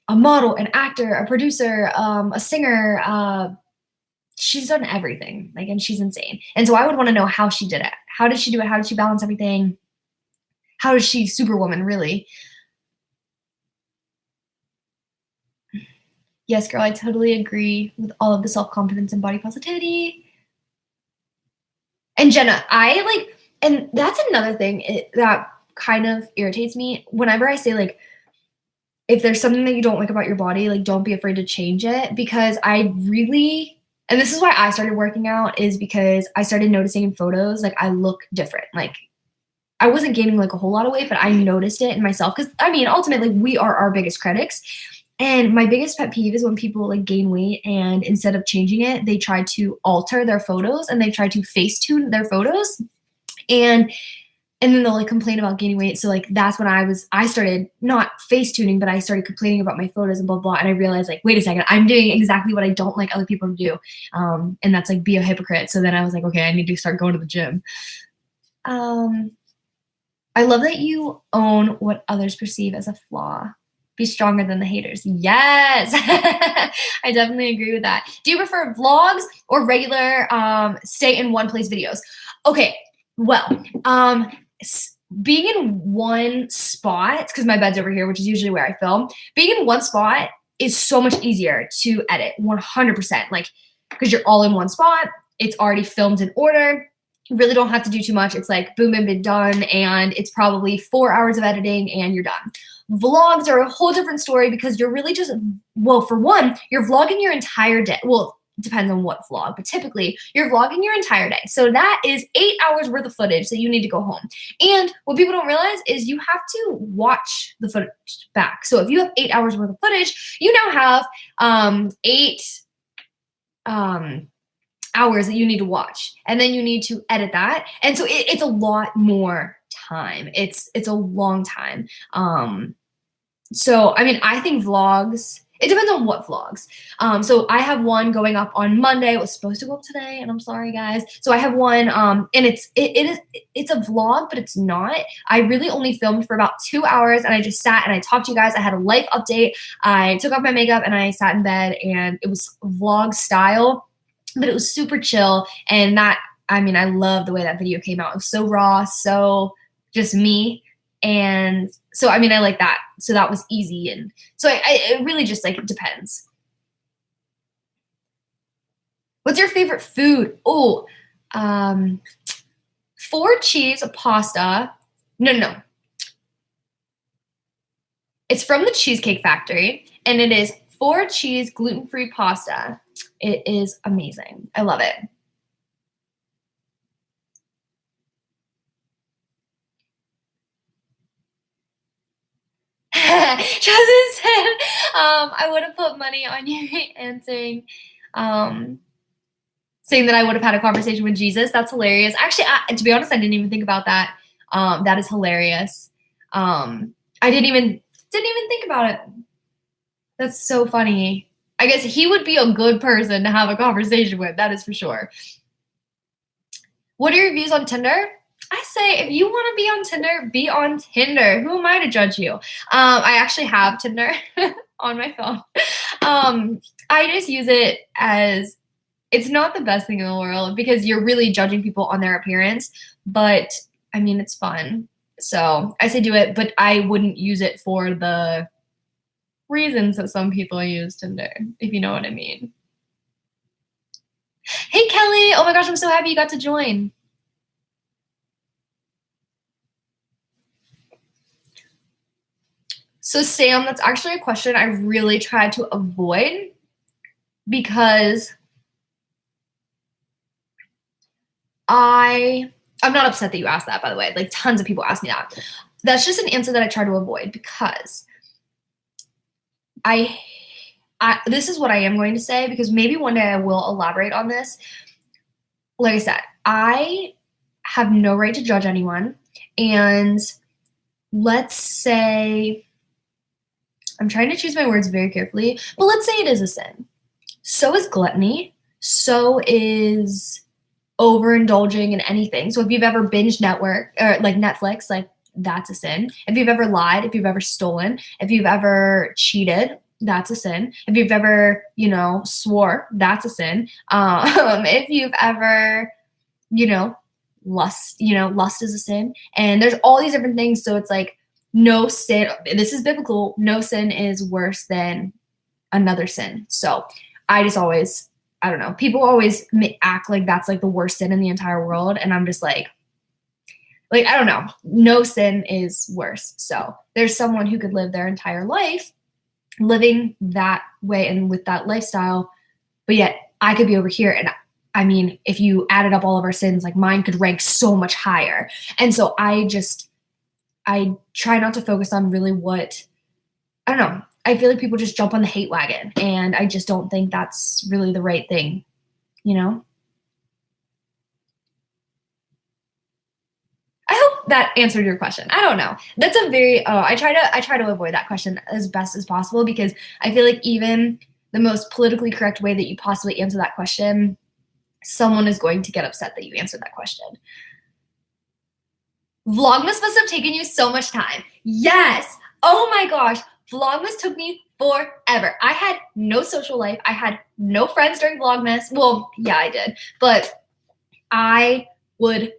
a model, an actor, a producer, a singer. She's done everything, like, and she's insane. And so I would want to know how she did it. How did she do it? How did she balance everything? How is she Superwoman, really? Yes, girl, I totally agree with all of the self-confidence and body positivity. And Jenna, and that's another thing that kind of irritates me whenever I say, like, if there's something that you don't like about your body, like, don't be afraid to change it, because I really, and this is why I started working out, is because I started noticing in photos, like, I look different. Like, I wasn't gaining like a whole lot of weight, but I noticed it in myself, because I mean, ultimately, we are our biggest critics. And my biggest pet peeve is when people like gain weight and instead of changing it, they try to alter their photos and they try to face tune their photos. And and then they'll like complain about gaining weight. So like that's when I started not face tuning, but I started complaining about my photos and blah blah. And I realized, like, wait a second, I'm doing exactly what I don't like other people to do, and that's like be a hypocrite. So then I was like, okay, I need to start going to the gym. I love that you own what others perceive as a flaw. Be stronger than the haters. Yes. I definitely agree with that. Do you prefer vlogs or regular stay in one place videos? Okay, well, being in one spot, because my bed's over here, which is usually where I film, being in one spot is so much easier to edit, 100%. Like, because you're all in one spot, it's already filmed in order. You really don't have to do too much. It's like boom, boom, boom, done. And it's probably 4 hours of editing and you're done. Vlogs are a whole different story because you're really just, well, for one, you're vlogging your entire day. Well, it depends on what vlog, but typically you're vlogging your entire day. So that is 8 hours worth of footage that you need to go home. And what people don't realize is you have to watch the footage back. So if you have 8 hours worth of footage, you now have 8 hours that you need to watch, and then you need to edit that, and so it's a lot more time. It's a long time. So I mean, I think vlogs, it depends on what vlogs. So I have one going up on Monday. It was supposed to go up today, and I'm sorry, guys. So I have one, and it's a vlog, but it's not. I really only filmed for about 2 hours, and I just sat and I talked to you guys. I had a life update. I took off my makeup and I sat in bed, and it was vlog style, but it was super chill. And that, I mean, I love the way that video came out. It was so raw, so just me. And so, I mean, I like that. So that was easy. And so it really just like, it depends. What's your favorite food? Oh, 4 cheese pasta. No. It's from the Cheesecake Factory, and it is 4 cheese gluten-free pasta. It is amazing. I love it. Jasmine said, I would have put money on you answering, saying that I would have had a conversation with Jesus. That's hilarious. Actually, to be honest, I didn't even think about that. That is hilarious. I didn't even think about it. That's so funny. I guess he would be a good person to have a conversation with. That is for sure. What are your views on Tinder? I say, if you want to be on Tinder, be on Tinder. Who am I to judge you? I actually have Tinder on my phone. I just use it as, it's not the best thing in the world because you're really judging people on their appearance, but I mean, it's fun. So I say do it, but I wouldn't use it for the reasons that some people use Tinder, if you know what I mean. Hey, Kelly. Oh my gosh, I'm so happy you got to join. So Sam, that's actually a question I really tried to avoid because I'm not upset that you asked that, by the way. Like, tons of people ask me that. That's just an answer that I try to avoid because this is what I am going to say, because maybe one day I will elaborate on this. Like I said, I have no right to judge anyone. And let's say, I'm trying to choose my words very carefully, but let's say it is a sin. So is gluttony. So is overindulging in anything. So if you've ever binged Netflix, like, that's a sin. If you've ever lied, if you've ever stolen, if you've ever cheated, that's a sin. If you've ever, swore, that's a sin. If you've ever, lust is a sin. And there's all these different things. So it's like, no sin, this is biblical, no sin is worse than another sin. So I just always, I don't know. People always act like that's like the worst sin in the entire world. And I'm just like, I don't know. No sin is worse. So there's someone who could live their entire life living that way and with that lifestyle, but yet I could be over here. And I mean, if you added up all of our sins, like mine could rank so much higher. And so I try not to focus on really what, I don't know. I feel like people just jump on the hate wagon, and I just don't think that's really the right thing, you know? I hope that answered your question. I don't know. That's a very I try to avoid that question as best as possible, because I feel like even the most politically correct way that you possibly answer that question, someone is going to get upset that you answered that question. Vlogmas must have taken you so much time. Yes. Oh my gosh. Vlogmas took me forever. I had no social life. I had no friends during Vlogmas. Well, yeah, I did. But I would,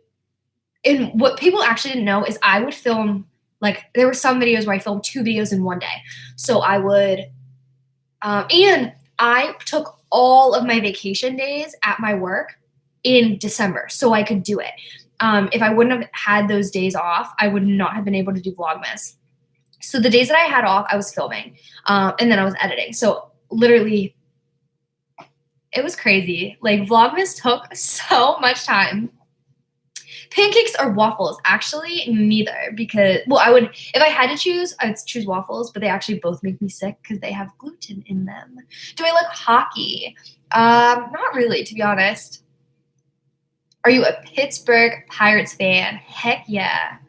and what people actually didn't know is I would film, like, there were some videos where I filmed 2 videos in one day. So I would, and I took all of my vacation days at my work in December so I could do it. If I wouldn't have had those days off, I would not have been able to do Vlogmas. So the days that I had off, I was filming, and then I was editing. So literally, it was crazy. Like, Vlogmas took so much time. Pancakes or waffles? Actually, neither, because, well, if I had to choose, I'd choose waffles, but they actually both make me sick because they have gluten in them. Do I like hockey? Not really, to be honest. Are you a Pittsburgh Pirates fan? Heck yeah.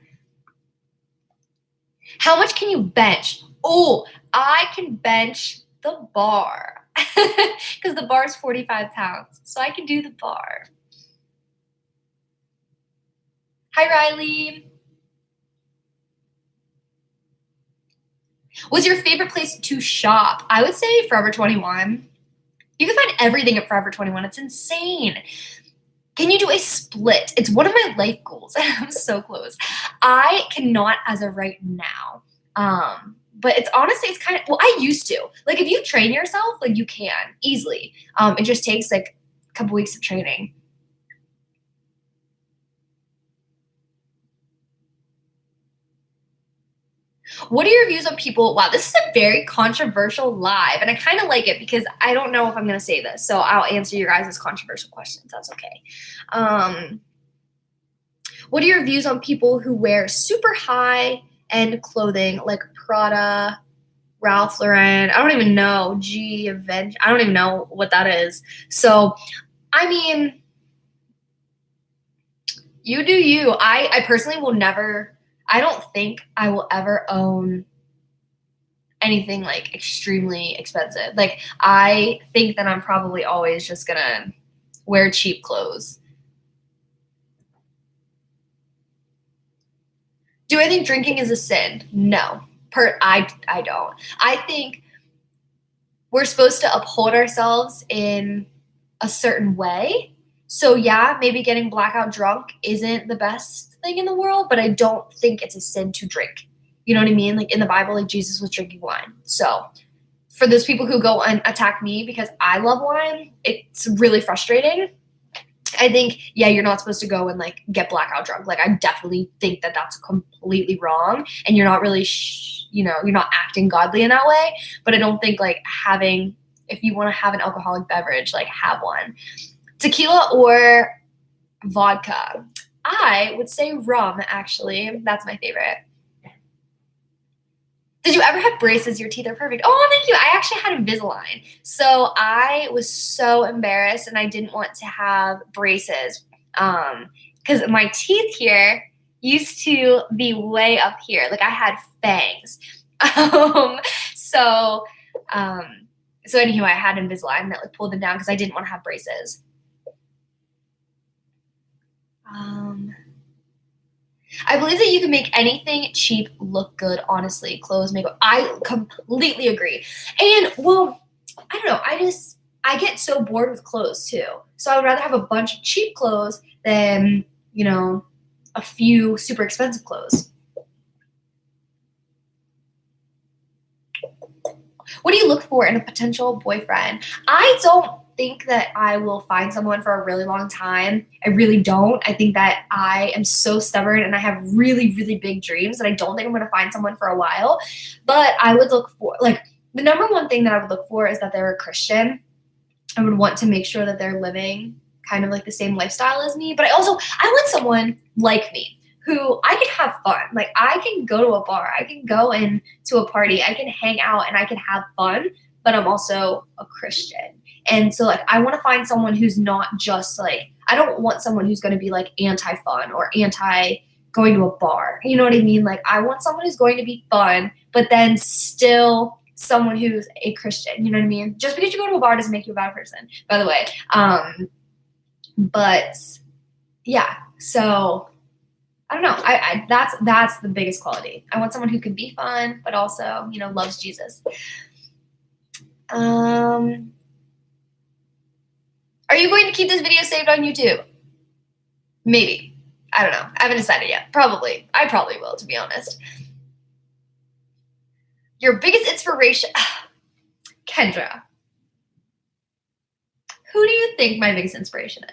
How much can you bench? Oh, I can bench the bar because the bar is 45 pounds. So I can do the bar. Hi, Riley. What's your favorite place to shop? I would say Forever 21. You can find everything at Forever 21. It's insane. Can you do a split? It's one of my life goals. I'm so close. I cannot as of right now. But it's honestly, it's kind of, well, I used to. Like, if you train yourself, like, you can easily. It just takes like a couple weeks of training. What are your views on people? Wow, this is a very controversial live, and I kind of like it because I don't know if I'm going to say this, so I'll answer your guys' controversial questions. That's okay. What are your views on people who wear super high-end clothing like Prada, Ralph Lauren? I don't even know. I don't even know what that is. So, I mean, you do you. I personally will never, I don't think I will ever own anything like extremely expensive. Like, I think that I'm probably always just gonna wear cheap clothes. Do I think drinking is a sin? No. I don't. I think we're supposed to uphold ourselves in a certain way. So yeah, maybe getting blackout drunk isn't the best thing in the world, but I don't think it's a sin to drink. You know what I mean? Like, in the Bible, like, Jesus was drinking wine. So for those people who go and attack me because I love wine, it's really frustrating. I think, yeah, you're not supposed to go and like get blackout drunk. Like, I definitely think that that's completely wrong, and you're not really, you're not acting godly in that way. But I don't think like if you want to have an alcoholic beverage, like, have one. Tequila or vodka? I would say rum, actually. That's my favorite. Did you ever have braces? Your teeth are perfect. Oh, thank you. I actually had Invisalign. So I was so embarrassed, and I didn't want to have braces because my teeth here used to be way up here. Like, I had fangs. So anywho, I had Invisalign that like pulled them down because I didn't want to have braces. I believe that you can make anything cheap look good, honestly. Clothes, makeup. I completely agree. And, well, I don't know. I get so bored with clothes, too. So I would rather have a bunch of cheap clothes than, a few super expensive clothes. What do you look for in a potential boyfriend? I don't think that I will find someone for a really long time. I really don't. I think that I am so stubborn and I have really, really big dreams that I don't think I'm going to find someone for a while. But I would look for, like, the number one thing that I would look for is that they're a Christian. I would want to make sure that they're living kind of like the same lifestyle as me. But I want someone like me who I can have fun. Like, I can go to a bar, I can go into a party, I can hang out and I can have fun, but I'm also a Christian. And so, like, I want to find someone who's not just like, I don't want someone who's going to be like anti-fun or anti going to a bar. You know what I mean? Like, I want someone who's going to be fun, but then still someone who's a Christian. You know what I mean? Just because you go to a bar doesn't make you a bad person, by the way. But yeah, so I don't know. That's the biggest quality. I want someone who can be fun, but also, you know, loves Jesus. Are you going to keep this video saved on YouTube? Maybe. I don't know. I haven't decided yet. Probably. I probably will, to be honest. Your biggest inspiration, Kendra. Who do you think my biggest inspiration is?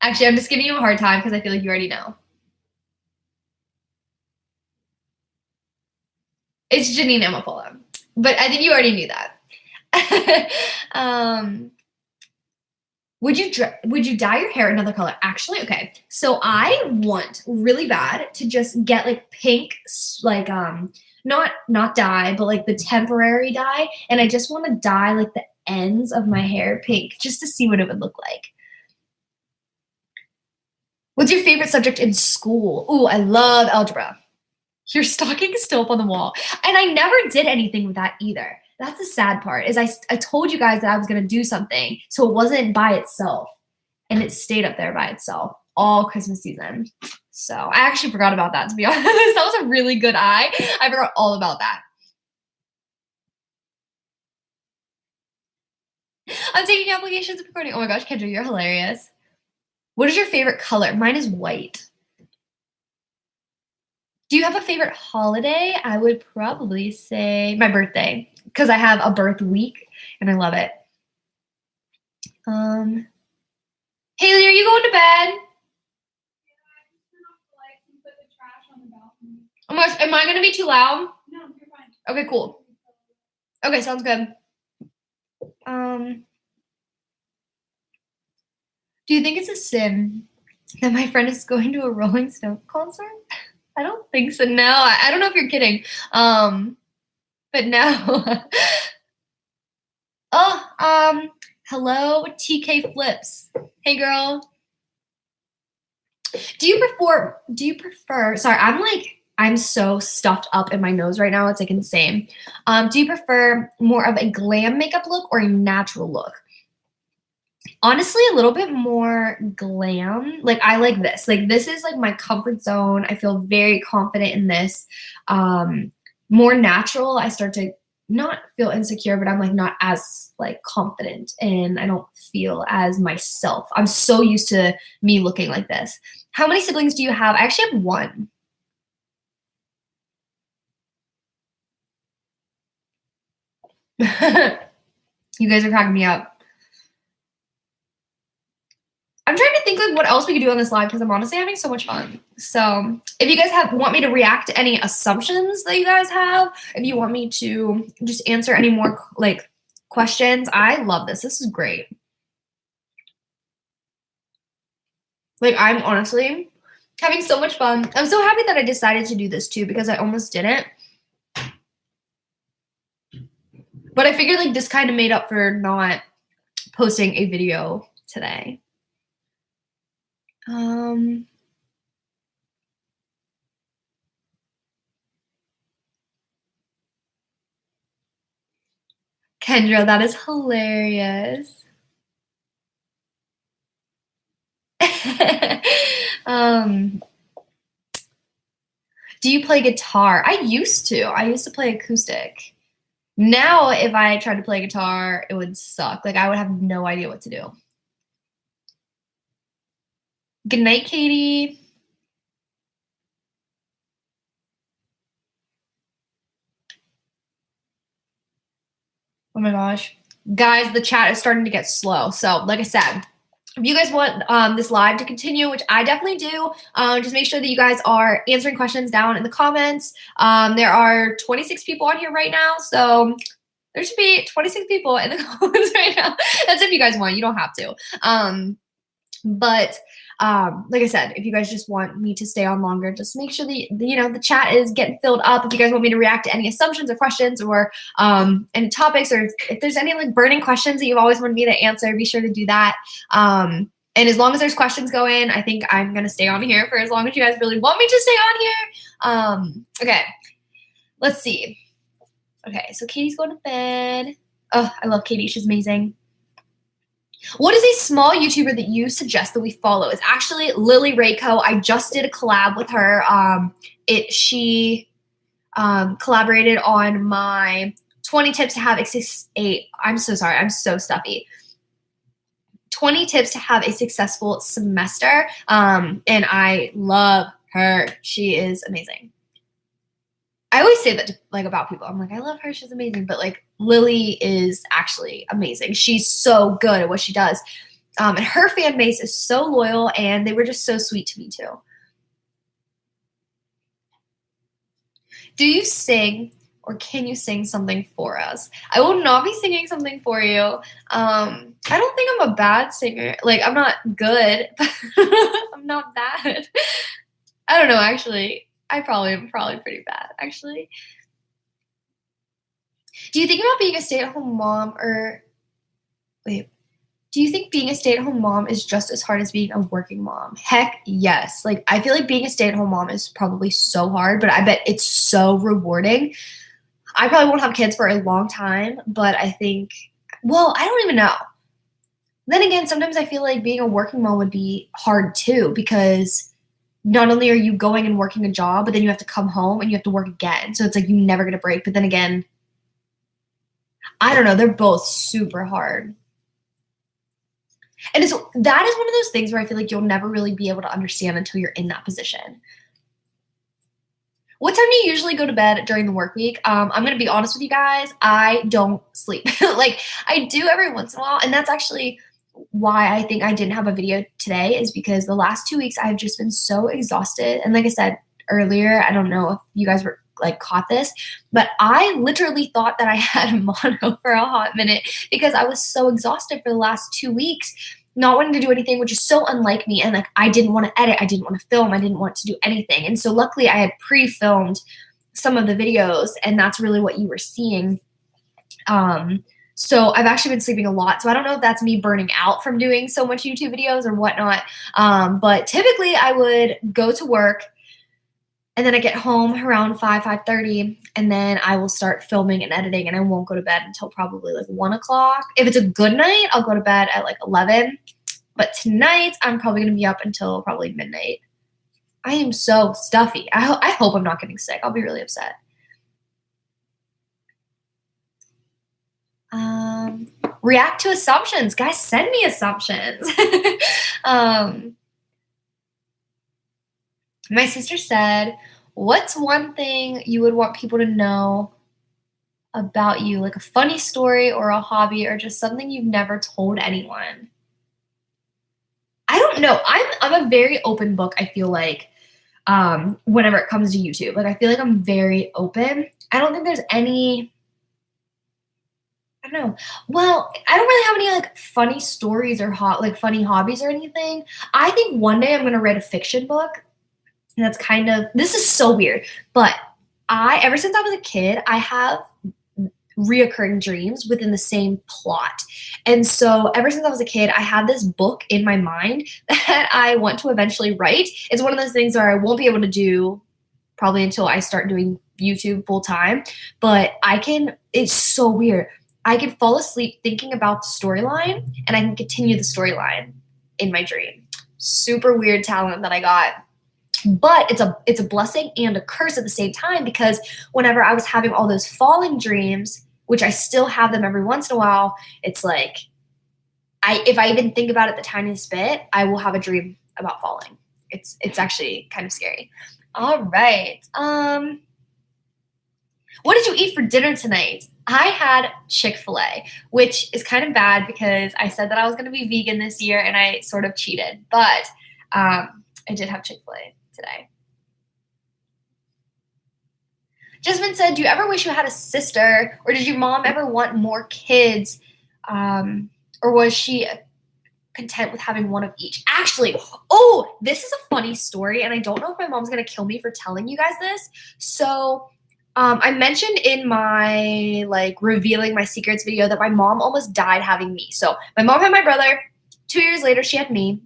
Actually, I'm just giving you a hard time because I feel like you already know. It's Janine Amapola, but I think you already knew that. Would you dye your hair another color? Actually, okay. So I want really bad to just get like pink, like not dye, but like the temporary dye, and I just want to dye like the ends of my hair pink just to see what it would look like. What's your favorite subject in school? Ooh, I love algebra. Your stocking is still up on the wall. And I never did anything with that either. That's the sad part, is I told you guys that I was going to do something, so it wasn't by itself. And it stayed up there by itself all Christmas season. So I actually forgot about that, to be honest. That was a really good eye. I forgot all about that. I'm taking applications and recording. Oh my gosh, Kendra, you're hilarious. What is your favorite color? Mine is white. Do you have a favorite holiday? I would probably say my birthday, because I have a birth week and I love it. Haley, are you going to bed? Oh my gosh, am I going to be too loud? No, you're fine. Okay, cool. Okay, sounds good. Do you think it's a sin that my friend is going to a Rolling Stone concert? I don't think so. No, I don't know if you're kidding. But no. Oh, hello, TK Flips. Hey, girl. Do you prefer, sorry, I'm so stuffed up in my nose right now. It's like insane. Do you prefer more of a glam makeup look or a natural look? Honestly, a little bit more glam. Like, I like this. Like, this is like my comfort zone. I feel very confident in this. More natural, I start to not feel insecure, but I'm like not as like confident and I don't feel as myself. I'm so used to me looking like this. How many siblings do you have? I actually have one. You guys are cracking me up. I'm trying to think like what else we could do on this live because I'm honestly having so much fun. So if you guys want me to react to any assumptions that you guys have, if you want me to just answer any more like questions, I love this. This is great. Like, I'm honestly having so much fun. I'm so happy that I decided to do this too because I almost didn't. But I figured like this kind of made up for not posting a video today. Kendra, that is hilarious. Do you play guitar? I used to play acoustic. Now, if I tried to play guitar, it would suck. Like, I would have no idea what to do. Good night, Katie. Oh my gosh. Guys, the chat is starting to get slow. So like I said, if you guys want this live to continue, which I definitely do, just make sure that you guys are answering questions down in the comments. There are 26 people on here right now. So there should be 26 people in the comments right now. That's if you guys want. You don't have to. But like I said, if you guys just want me to stay on longer, just make sure that, you know, the chat is getting filled up. If you guys want me to react to any assumptions or questions or any topics, or if there's any like burning questions that you've always wanted me to answer, be sure to do that. And as long as there's questions going, I think I'm going to stay on here for as long as you guys really want me to stay on here. Okay, let's see. Okay, so Katie's going to bed. Oh, I love Katie. She's amazing. What is a small YouTuber that you suggest that we follow? It's actually Lily Rayco. I just did a collab with her. She collaborated on my 20 tips to have I'm so sorry. I'm so stuffy. 20 tips to have a successful semester. And I love her. She is amazing. I always say that to, like, about people. I'm like, I love her. She's amazing. But like Lily is actually amazing. She's so good at what she does. And her fan base is so loyal, and they were just so sweet to me too. Do you sing, or can you sing something for us? I will not be singing something for you. I don't think I'm a bad singer. Like, I'm not good, but I'm not bad. I don't know, actually. I'm probably pretty bad, actually. Do you think about being a stay-at-home mom, or wait, do you think being a stay-at-home mom is just as hard as being a working mom? Heck yes. Like, I feel like being a stay-at-home mom is probably so hard, but I bet it's so rewarding. I probably won't have kids for a long time, but I think, well, I don't even know. Then again, sometimes I feel like being a working mom would be hard too, because not only are you going and working a job, but then you have to come home and you have to work again. So it's like you never get a break. But then again, I don't know. They're both super hard. And that is one of those things where I feel like you'll never really be able to understand until you're in that position. What time do you usually go to bed during the work week? I'm going to be honest with you guys. I don't sleep. Like, I do every once in a while. And that's actually why I think I didn't have a video today, is because the last 2 weeks I've just been so exhausted. And like I said earlier, I don't know if you guys were like caught this, but I literally thought that I had mono for a hot minute because I was so exhausted for the last 2 weeks, not wanting to do anything, which is so unlike me. And like, I didn't want to edit. I didn't want to film. I didn't want to do anything. And so luckily I had pre-filmed some of the videos, and that's really what you were seeing. So I've actually been sleeping a lot. So I don't know if that's me burning out from doing so much YouTube videos or whatnot. But typically I would go to work, and then I get home around 5:30, and then I will start filming and editing, and I won't go to bed until probably like 1 o'clock. If it's a good night, I'll go to bed at like 11. But tonight I'm probably going to be up until probably midnight. I am so stuffy. I hope I'm not getting sick. I'll be really upset. React to assumptions. Guys, send me assumptions. My sister said, what's one thing you would want people to know about you? Like a funny story or a hobby or just something you've never told anyone? I don't know. I'm a very open book, I feel like, whenever it comes to YouTube. Like, I feel like I'm very open. I don't think there's any... I don't know. Well, I don't really have any like funny stories or funny hobbies or anything. I think one day I'm going to write a fiction book. And that's kind of, this is so weird, but ever since I was a kid, I have reoccurring dreams within the same plot. And so ever since I was a kid, I had this book in my mind that I want to eventually write. It's one of those things where I won't be able to do probably until I start doing YouTube full time, but it's so weird. I can fall asleep thinking about the storyline, and I can continue the storyline in my dream. Super weird talent that I got. But it's a blessing and a curse at the same time, because whenever I was having all those falling dreams, which I still have them every once in a while, it's like if I even think about it the tiniest bit, I will have a dream about falling. It's actually kind of scary. All right. What did you eat for dinner tonight? I had Chick-fil-A, which is kind of bad because I said that I was going to be vegan this year and I sort of cheated, but I did have Chick-fil-A today. Jasmine said, do you ever wish you had a sister, or did your mom ever want more kids, or was she content with having one of each? Actually, oh, this is a funny story, and I don't know if my mom's going to kill me for telling you guys this. So I mentioned in my revealing my secrets video that my mom almost died having me. So my mom had my brother. 2 years later, she had me,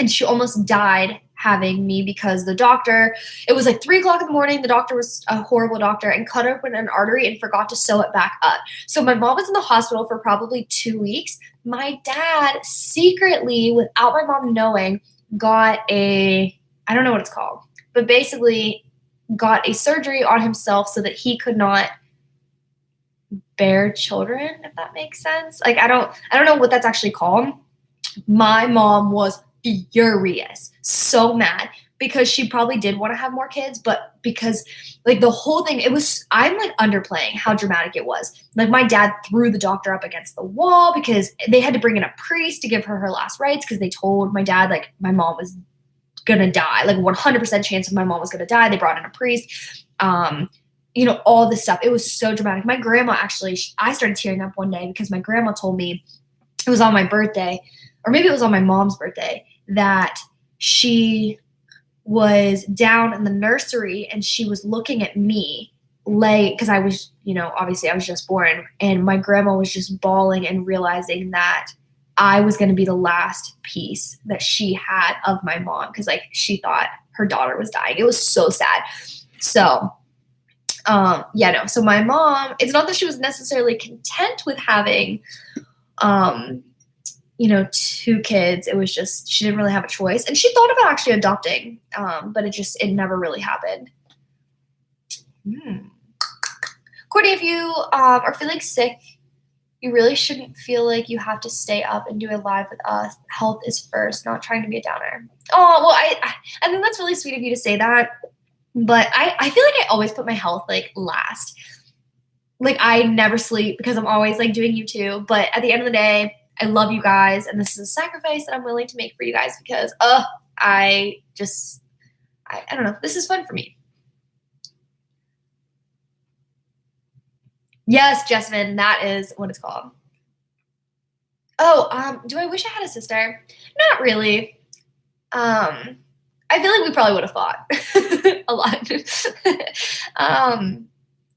and she almost died having me because the doctor, it was like 3 o'clock in the morning. The doctor was a horrible doctor and cut open an artery and forgot to sew it back up. So my mom was in the hospital for probably 2 weeks. My dad secretly, without my mom knowing, got I don't know what it's called, but basically got a surgery on himself so that he could not bear children, if that makes sense. Like, I don't know what that's actually called. My mom was furious, so mad, because she probably did want to have more kids, but because the whole thing, I'm underplaying how dramatic it was. Like, my dad threw the doctor up against the wall because they had to bring in a priest to give her last rites because they told my dad my mom was gonna die, 100% chance of my mom was gonna die. They brought in a priest, all this stuff. It was so dramatic. My grandma actually, I started tearing up one day because my grandma told me it was on my birthday, or maybe it was on my mom's birthday, that she was down in the nursery and she was looking at me because I was, obviously I was just born, and my grandma was just bawling and realizing that I was going to be the last piece that she had of my mom because she thought her daughter was dying. It was so sad. So so my mom, it's not that she was necessarily content with having 2 kids. It was just she didn't really have a choice, and she thought about actually adopting, but it never really happened. Courtney, if you are feeling sick, you really shouldn't feel like you have to stay up and do a live with us. Health is first, not trying to be a downer. Oh, well, I think that's really sweet of you to say that, but I feel like I always put my health last. I never sleep because I'm always doing YouTube, but at the end of the day, I love you guys, and this is a sacrifice that I'm willing to make for you guys because I don't know. This is fun for me. Yes, Jasmine, that is what it's called. Oh, do I wish I had a sister? Not really. I feel like we probably would have fought a lot. Do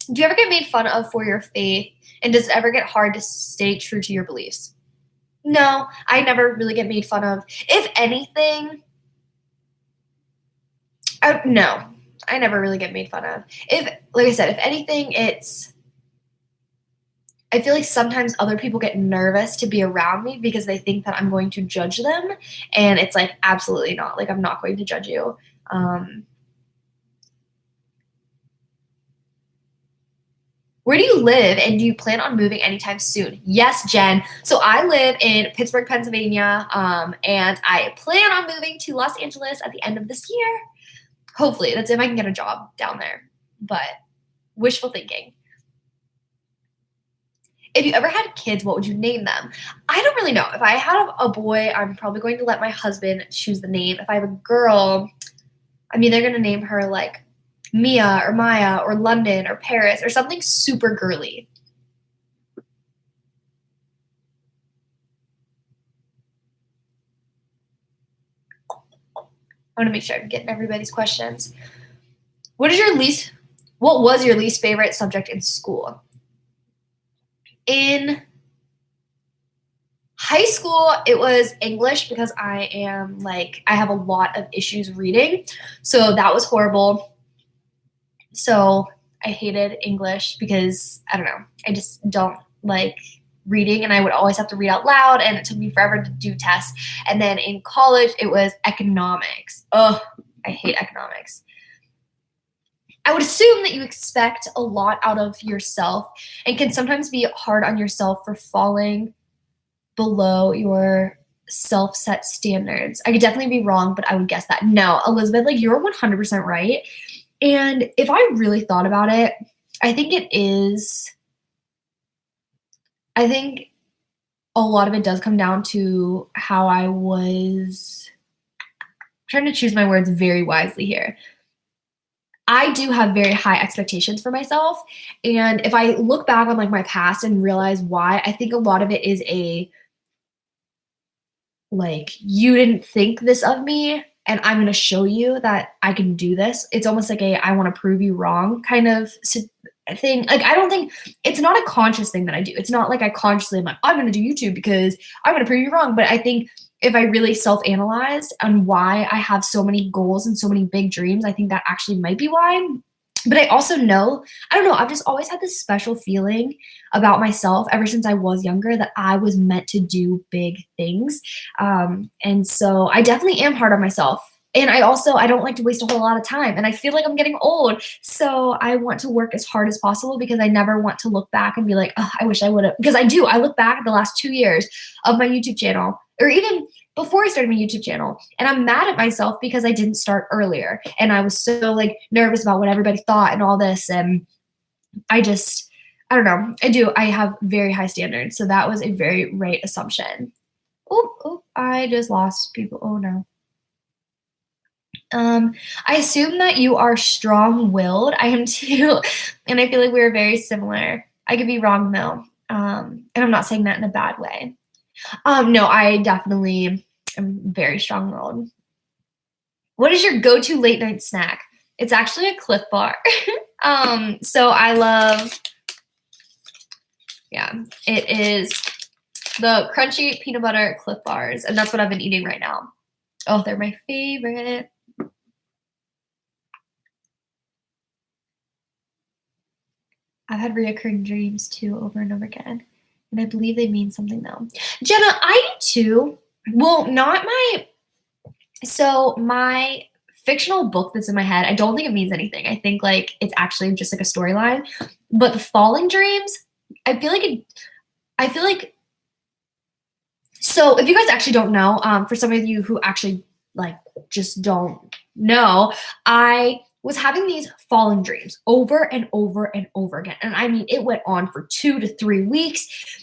you ever get made fun of for your faith, and does it ever get hard to stay true to your beliefs? No, I never really get made fun of. If anything, no, I never really get made fun of. Like I said, if anything, I feel like sometimes other people get nervous to be around me because they think that I'm going to judge them, and it's absolutely not. I'm not going to judge you. Where do you live, and do you plan on moving anytime soon? Yes, Jen. So I live in Pittsburgh, Pennsylvania, and I plan on moving to Los Angeles at the end of this year. Hopefully, that's if I can get a job down there, but wishful thinking. If you ever had kids, what would you name them? I don't really know. If I had a boy, I'm probably going to let my husband choose the name. If I have a girl, I'm either going to name her Mia or Maya or London or Paris or something super girly. I want to make sure I'm getting everybody's questions. What was your least favorite subject in school? In high school, it was English because I have a lot of issues reading. So that was horrible. So I hated English because, I don't know, I just don't like reading, and I would always have to read out loud, and it took me forever to do tests. And then in college, it was economics. Ugh, I hate economics. I would assume that you expect a lot out of yourself and can sometimes be hard on yourself for falling below your self-set standards. I could definitely be wrong, but I would guess that. No, Elizabeth, you're 100% right. And if I really thought about it, I think it is I think a lot of it does come down to how I was trying to choose my words very wisely here. I do have very high expectations for myself, and if I look back on, like, my past and realize why, I think a lot of it is a, like, "You didn't think this of me, and I'm gonna show you that I can do this." It's almost like a, "I wanna prove you wrong" kind of thing. Like, I don't think it's not a conscious thing that I do. It's not like I consciously am like, "I'm gonna do YouTube because I'm gonna prove you wrong," but I think if I really self-analyzed on why I have so many goals and so many big dreams, I think that actually might be why. But I also know, I don't know, I've just always had this special feeling about myself ever since I was younger that I was meant to do big things. And so I definitely am hard on myself. And I don't like to waste a whole lot of time. And I feel like I'm getting old. So I want to work as hard as possible because I never want to look back and be like, oh, I wish I would have. Because I do. I look back at the last 2 years of my YouTube channel, or even before I started my YouTube channel, and I'm mad at myself because I didn't start earlier. And I was so like nervous about what everybody thought and all this. And I just, I don't know. I have very high standards. So that was a very right assumption. Oh, I just lost people. Oh no. I assume that you are strong-willed. I am too, and I feel like we're very similar. I could be wrong though, and I'm not saying that in a bad way. No, I definitely am very strong-willed. What is your go-to late night snack? It's actually a Cliff Bar. So I love, yeah, it is the crunchy peanut butter Cliff Bars, and that's what I've been eating right now. Oh, they're my favorite. I've had reoccurring dreams too over and over again. And I believe they mean something though. Jenna, I do too. Well, not my, so my fictional book that's in my head, I don't think it means anything. I think like it's actually just like a storyline. But the falling dreams, I feel like, so if you guys actually don't know, for some of you who actually like just don't know, I was having these falling dreams over and over and over again. And I mean, it went on for 2 to 3 weeks.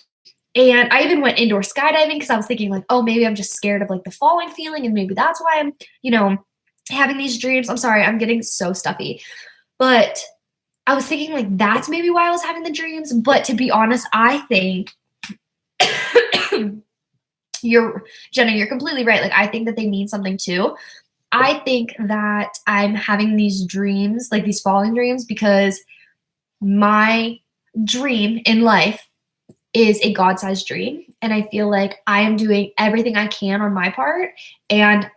And I even went indoor skydiving because I was thinking like, oh, maybe I'm just scared of like the falling feeling. And maybe that's why I'm, having these dreams. I'm sorry, I'm getting so stuffy. But I was thinking like, that's maybe why I was having the dreams. But to be honest, I think Jenna, you're completely right. Like, I think that they mean something too. I think that I'm having these dreams, like these falling dreams, because my dream in life is a God-sized dream. And I feel like I am doing everything I can on my part. And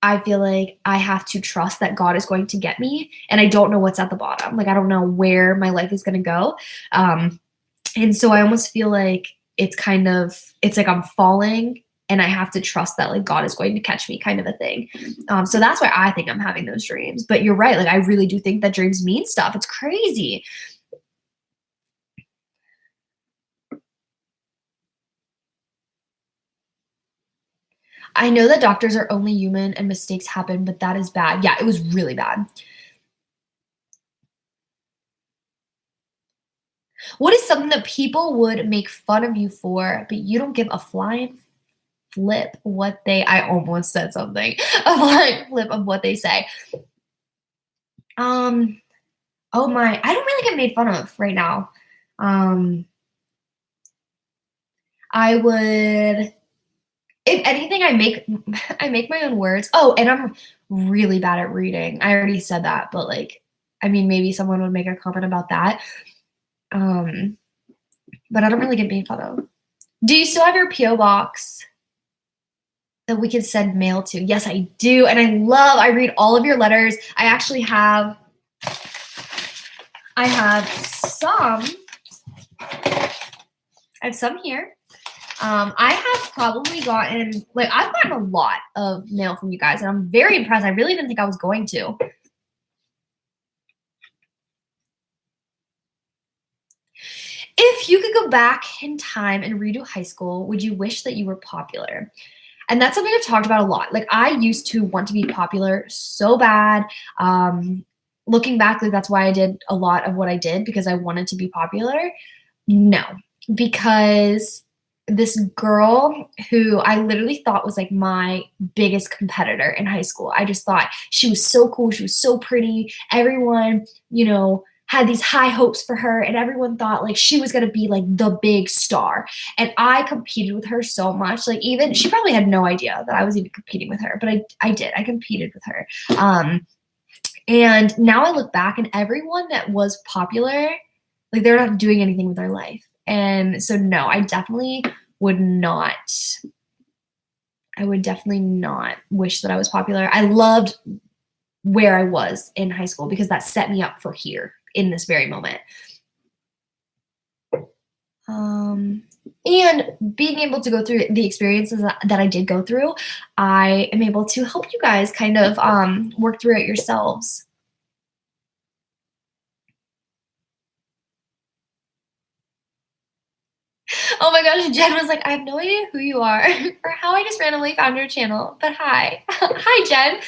I feel like I have to trust that God is going to get me. And I don't know what's at the bottom. Like, I don't know where my life is going to go. And so I almost feel like it's like I'm falling and I have to trust that like God is going to catch me kind of a thing. So that's why I think I'm having those dreams. But you're right. Like, I really do think that dreams mean stuff. It's crazy. I know that doctors are only human and mistakes happen, but that is bad. Yeah, it was really bad. What is something that people would make fun of you for, but you don't give a flying flip I almost said something, a flying flip of what they say. Oh my, I don't really get made fun of right now. I would, if anything, I make my own words. Oh, and I'm really bad at reading. I already said that, but like, I mean, maybe someone would make a comment about that. But I don't really get made fun of. Do you still have your PO box that we can send mail to? Yes, I do. And I read all of your letters. I have some here. I have probably gotten, I've gotten a lot of mail from you guys, and I'm very impressed. I really didn't think I was going to. If you could go back in time and redo high school, would you wish that you were popular? And that's something I've talked about a lot. Like, I used to want to be popular so bad. Looking back, like, that's why I did a lot of what I did, because I wanted to be popular. No, because this girl who I literally thought was like my biggest competitor in high school. I just thought she was so cool. She was so pretty. Everyone, had these high hopes for her, and everyone thought like she was going to be like the big star. And I competed with her so much. Like, even she probably had no idea that I was even competing with her, but I did. I competed with her. And now I look back, and everyone that was popular, like, they're not doing anything with their life. And so no, I would definitely not wish that I was popular. I loved where I was in high school because that set me up for here in this very moment. And being able to go through the experiences that I did go through, I am able to help you guys kind of work through it yourselves. Oh my gosh, Jen was like, I have no idea who you are or how I just randomly found your channel, but hi. Hi, Jen.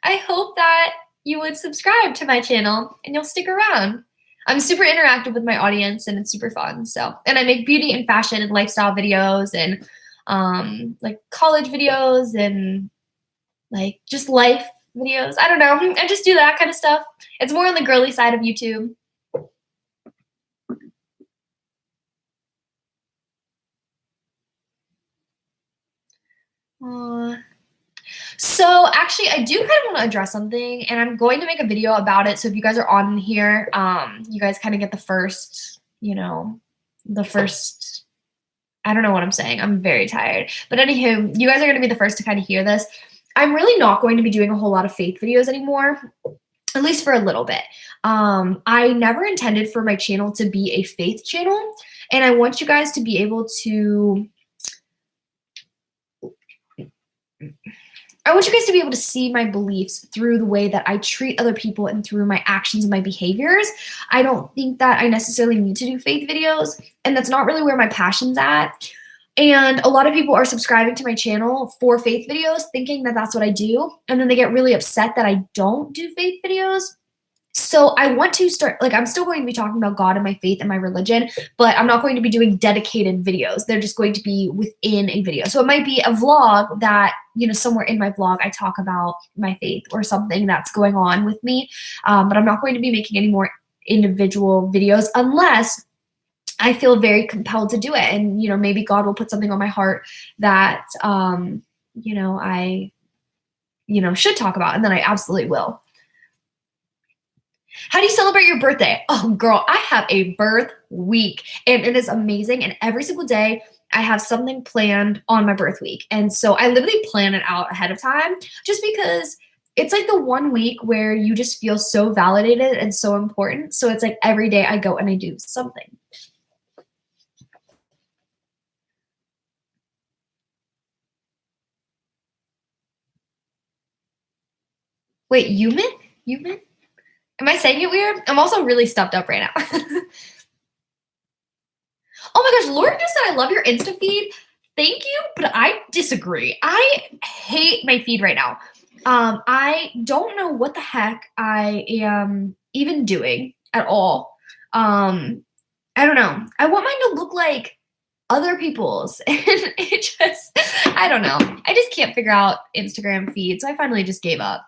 I hope that you would subscribe to my channel and you'll stick around. I'm super interactive with my audience and it's super fun. And I make beauty and fashion and lifestyle videos and like college videos and like just life videos. I don't know. I just do that kind of stuff. It's more on the girly side of YouTube. So actually, I do kind of want to address something, and I'm going to make a video about it. So if you guys are on here, you guys kind of get the first, I don't know what I'm saying. I'm very tired. But anywho, you guys are going to be the first to kind of hear this. I'm really not going to be doing a whole lot of faith videos anymore, at least for a little bit. I never intended for my channel to be a faith channel, and I want you guys to be able to see my beliefs through the way that I treat other people and through my actions and my behaviors. I don't think that I necessarily need to do faith videos, and that's not really where my passion's at. And a lot of people are subscribing to my channel for faith videos, thinking that that's what I do, and then they get really upset that I don't do faith videos. So I want to start, like, I'm still going to be talking about God and my faith and my religion, but I'm not going to be doing dedicated videos. They're just going to be within a video. So it might be a vlog that, somewhere in my vlog, I talk about my faith or something that's going on with me. But I'm not going to be making any more individual videos unless I feel very compelled to do it. And, maybe God will put something on my heart that, I, should talk about, and then I absolutely will. How do you celebrate your birthday? Oh, girl, I have a birth week, and it is amazing. And every single day, I have something planned on my birth week. And so I literally plan it out ahead of time just because it's like the one week where you just feel so validated and so important. So it's like every day I go and I do something. Wait, Yumin? Am I saying it weird? I'm also really stuffed up right now. Oh my gosh, Laura just said I love your Insta feed. Thank you, but I disagree. I hate my feed right now. I don't know what the heck I am even doing at all. I don't know. I want mine to look like other people's, and it just, I don't know. I just can't figure out Instagram feed, so I finally just gave up.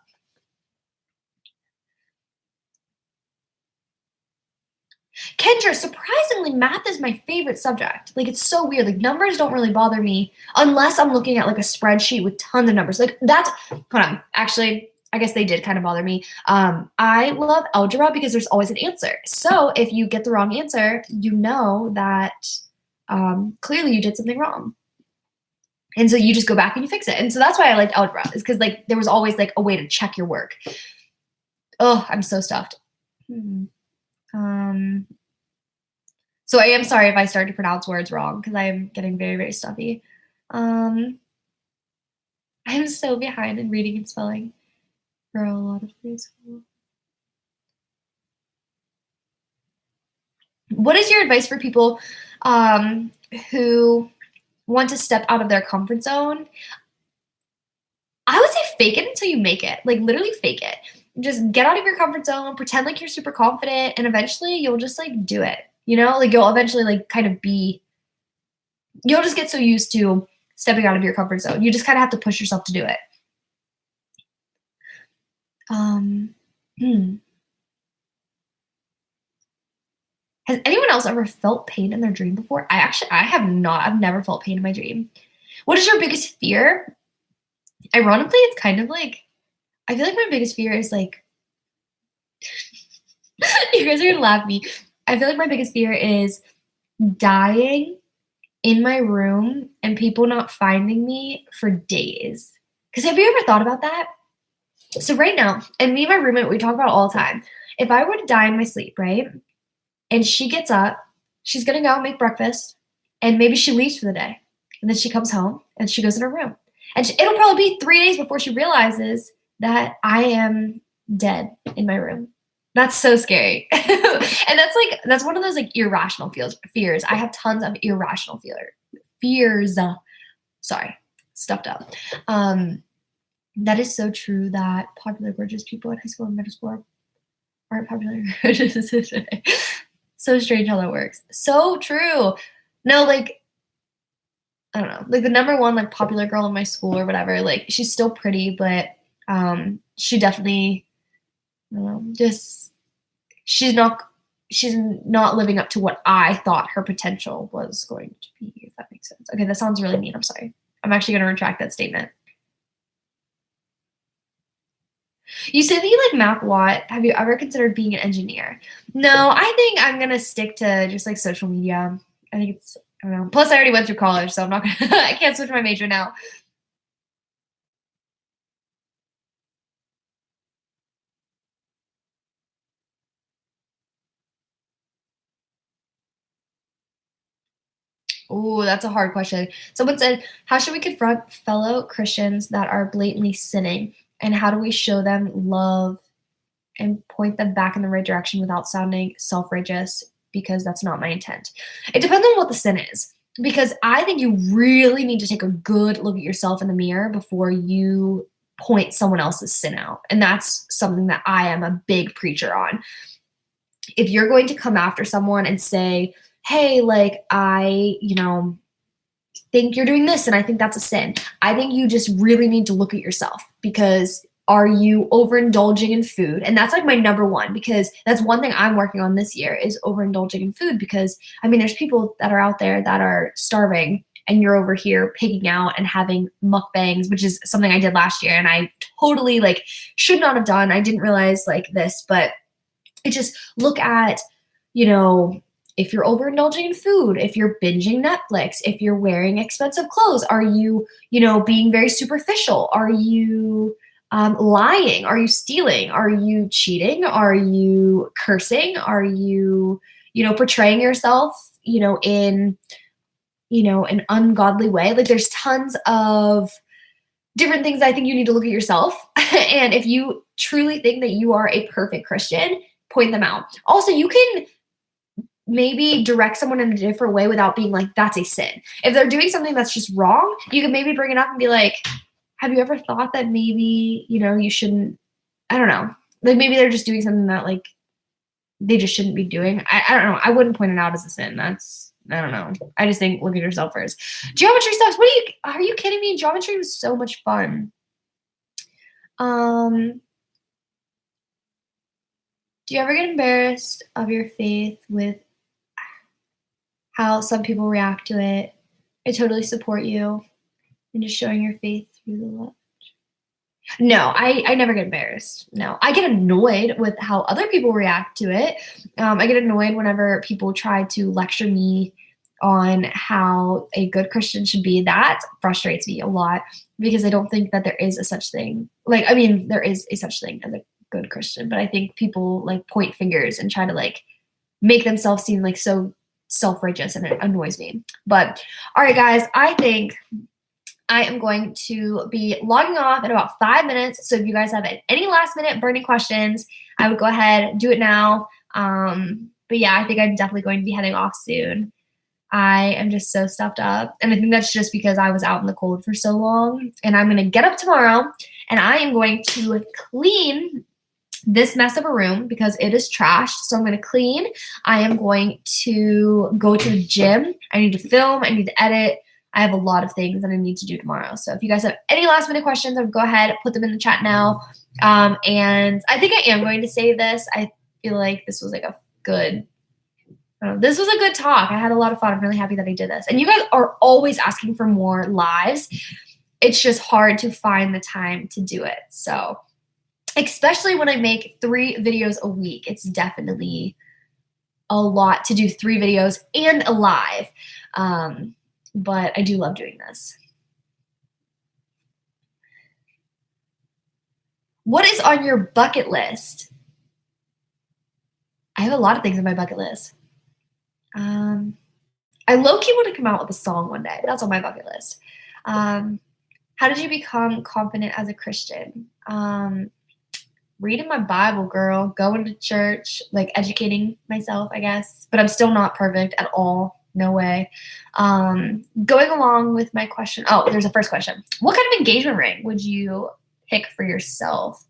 Kendra, surprisingly, math is my favorite subject. Like, it's so weird. Like, numbers don't really bother me unless I'm looking at like a spreadsheet with tons of numbers. Like, hold on. Actually, I guess they did kind of bother me. I love algebra because there's always an answer. So if you get the wrong answer, you know that clearly you did something wrong. And so you just go back and you fix it. And so that's why I liked algebra, is because like there was always like a way to check your work. Oh, I'm so stuffed. So I am sorry if I start to pronounce words wrong because I am getting very, very stuffy. I'm so behind in reading and spelling for a lot of preschool. What is your advice for people who want to step out of their comfort zone? I would say fake it until you make it. Like, literally fake it. Just get out of your comfort zone, pretend like you're super confident, and eventually you'll just like do it. you know? Like, you'll eventually, like, kind of you'll just get so used to stepping out of your comfort zone. You just kind of have to push yourself to do it. Hmm. Has anyone else ever felt pain in their dream before? I have not. I've never felt pain in my dream. What is your biggest fear? Ironically, it's kind of like, I feel like my biggest fear is like, you guys are gonna laugh at me. I feel like my biggest fear is dying in my room and people not finding me for days. Because have you ever thought about that? So right now, and me and my roommate, we talk about it all the time. If I were to die in my sleep, right? And she gets up, she's gonna go make breakfast, and maybe she leaves for the day. And then she comes home and she goes in her room. And it'll probably be 3 days before she realizes that I am dead in my room. That's so scary. And that's one of those like irrational fears. I have tons of irrational fears. Sorry, stuffed up. That is so true that popular gorgeous people in high school and middle school aren't popular gorgeous today. So strange how that works. So true. No, like, I don't know, like the number one like popular girl in my school or whatever, like she's still pretty, but she definitely, I don't know, just she's not living up to what I thought her potential was going to be, if that makes sense. Okay, that sounds really mean. I'm sorry. I'm actually gonna retract that statement. You say that you like math a lot. Have you ever considered being an engineer? No, I think I'm gonna stick to just like social media. I think I don't know. Plus, I already went through college, so I'm not gonna. I can't switch my major now. Oh, that's a hard question. Someone said, "How should we confront fellow Christians that are blatantly sinning, and how do we show them love and point them back in the right direction without sounding self-righteous? Because that's not my intent." It depends on what the sin is. Because I think you really need to take a good look at yourself in the mirror before you point someone else's sin out. And that's something that I am a big preacher on. If you're going to come after someone and say, hey, like, think you're doing this and I think that's a sin, I think you just really need to look at yourself, because are you overindulging in food? And that's like my number one, because that's one thing I'm working on this year is overindulging in food. Because I mean, there's people that are out there that are starving and you're over here pigging out and having mukbangs, which is something I did last year and I totally like should not have done. I didn't realize like this, but it just look at, if you're overindulging in food, if you're binging Netflix, if you're wearing expensive clothes, are you, being very superficial? Are you lying? Are you stealing? Are you cheating? Are you cursing? Are you, portraying yourself, in, an ungodly way? Like there's tons of different things I think you need to look at yourself. And if you truly think that you are a perfect Christian, point them out. Also, you can maybe direct someone in a different way without being like, that's a sin. If they're doing something that's just wrong, you can maybe bring it up and be like, have you ever thought that maybe, you shouldn't, I don't know, like maybe they're just doing something that like they just shouldn't be doing. I don't know. I wouldn't point it out as a sin. I don't know. I just think look at yourself first. Geometry stuff. Are you kidding me? Geometry was so much fun. Do you ever get embarrassed of your faith with how some people react to it? I totally support you in just showing your faith through the love. No, I never get embarrassed. No, I get annoyed with how other people react to it. I get annoyed whenever people try to lecture me on how a good Christian should be. That frustrates me a lot because I don't think that there is a such thing. Like, I mean, there is a such thing as a good Christian, but I think people like point fingers and try to like make themselves seem like so self-righteous, and it annoys me. But all right, guys, I think I am going to be logging off in about 5 minutes. So if you guys have any last minute burning questions, I would go ahead, do it now. But yeah, I think I'm definitely going to be heading off soon. I am just so stuffed up. And I think that's just because I was out in the cold for so long. And I'm going to get up tomorrow and I am going to clean this mess of a room because it is trashed. So I'm going to clean. I am going to go to the gym. I need to film. I need to edit. I have a lot of things that I need to do tomorrow. So if you guys have any last minute questions, I would go ahead, put them in the chat now. And I think I am going to say this. I feel like this was like a good, this was a good talk. I had a lot of fun. I'm really happy that I did this. And you guys are always asking for more lives. It's just hard to find the time to do it. So especially when I make 3 videos a week, it's definitely a lot to do 3 videos and a live. But I do love doing this. What is on your bucket list? I have a lot of things on my bucket list. I low-key want to come out with a song one day. That's on my bucket list. How did you become confident as a Christian? Reading my Bible, girl, going to church, like educating myself, I guess. But I'm still not perfect at all. No way. Going along with my question. Oh, there's a first question. What kind of engagement ring would you pick for yourself?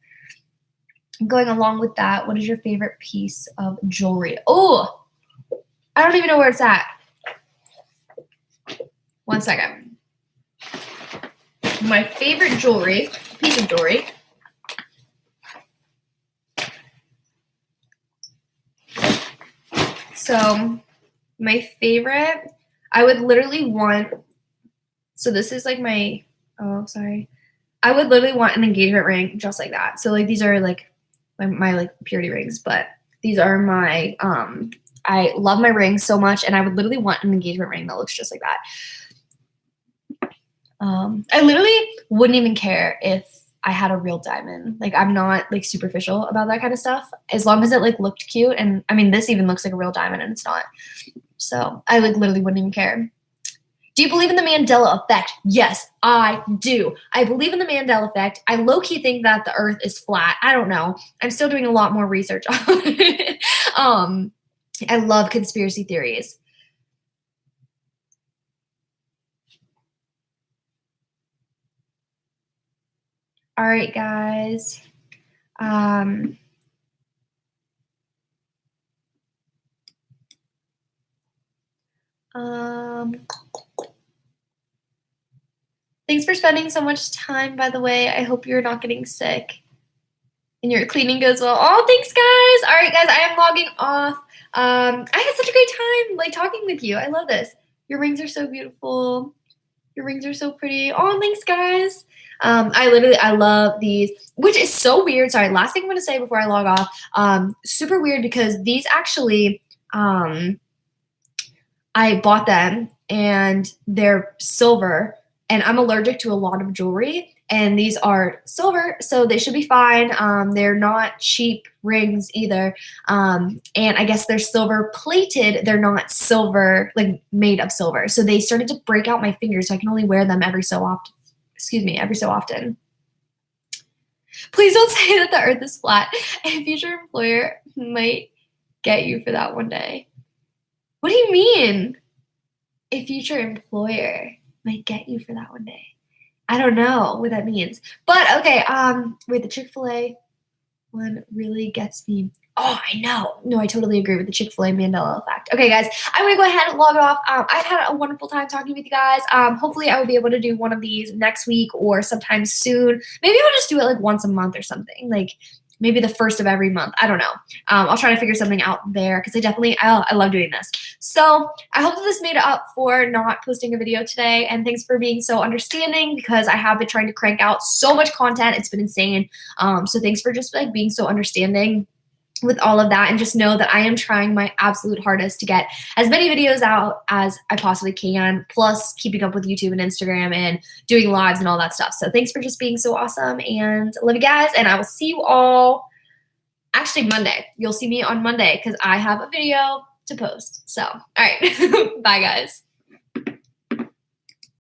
Going along with that, what is your favorite piece of jewelry? Oh, I don't even know where it's at. One second. My favorite piece of jewelry. So my favorite, I would literally want, so this is like my, oh, sorry. I would literally want an engagement ring just like that. So like these are like my like purity rings, but these are my, I love my rings so much, and I would literally want an engagement ring that looks just like that. I literally wouldn't even care if I had a real diamond. Like, I'm not like superficial about that kind of stuff. As long as it like looked cute, and I mean, this even looks like a real diamond and it's not. So I like literally wouldn't even care. Do you believe in the Mandela effect? Yes, I do. I believe in the Mandela effect. I low-key think that the earth is flat. I don't know. I'm still doing a lot more research on it. I love conspiracy theories. All right, guys. Thanks for spending so much time, by the way. I hope you're not getting sick and your cleaning goes well. Oh, thanks, guys. All right, guys, I am logging off. I had such a great time like talking with you. I love this. Your rings are so beautiful. Your rings are so pretty. Oh, thanks, guys. I love these, which is so weird. Sorry, last thing I'm going to say before I log off. Super weird because these actually, I bought them and they're silver, and I'm allergic to a lot of jewelry, and these are silver, so they should be fine. They're not cheap rings either. And I guess they're silver plated. They're not silver, like made of silver. So they started to break out my fingers, so I can only wear them every so often. Every so often. Please don't say that the earth is flat. A future employer might get you for that one day. What do you mean? A future employer might get you for that one day. I don't know what that means. But okay, wait, the Chick-fil-A one really gets me. Oh, I know. No, I totally agree with the Chick-fil-A Mandela effect. Okay, guys, I'm going to go ahead and log it off. I've had a wonderful time talking with you guys. Hopefully, I will be able to do one of these next week or sometime soon. Maybe I'll just do it like once a month or something. Like maybe the first of every month. I don't know. I'll try to figure something out there because I love doing this. So I hope that this made up for not posting a video today. And thanks for being so understanding because I have been trying to crank out so much content. It's been insane. So thanks for just like being so understanding with all of that, and just know that I am trying my absolute hardest to get as many videos out as I possibly can, plus keeping up with YouTube and Instagram and doing lives and all that stuff. So thanks for just being so awesome, and love you guys, and I will see you all actually Monday. You'll see me on Monday because I have a video to post. So, all right. Bye, guys.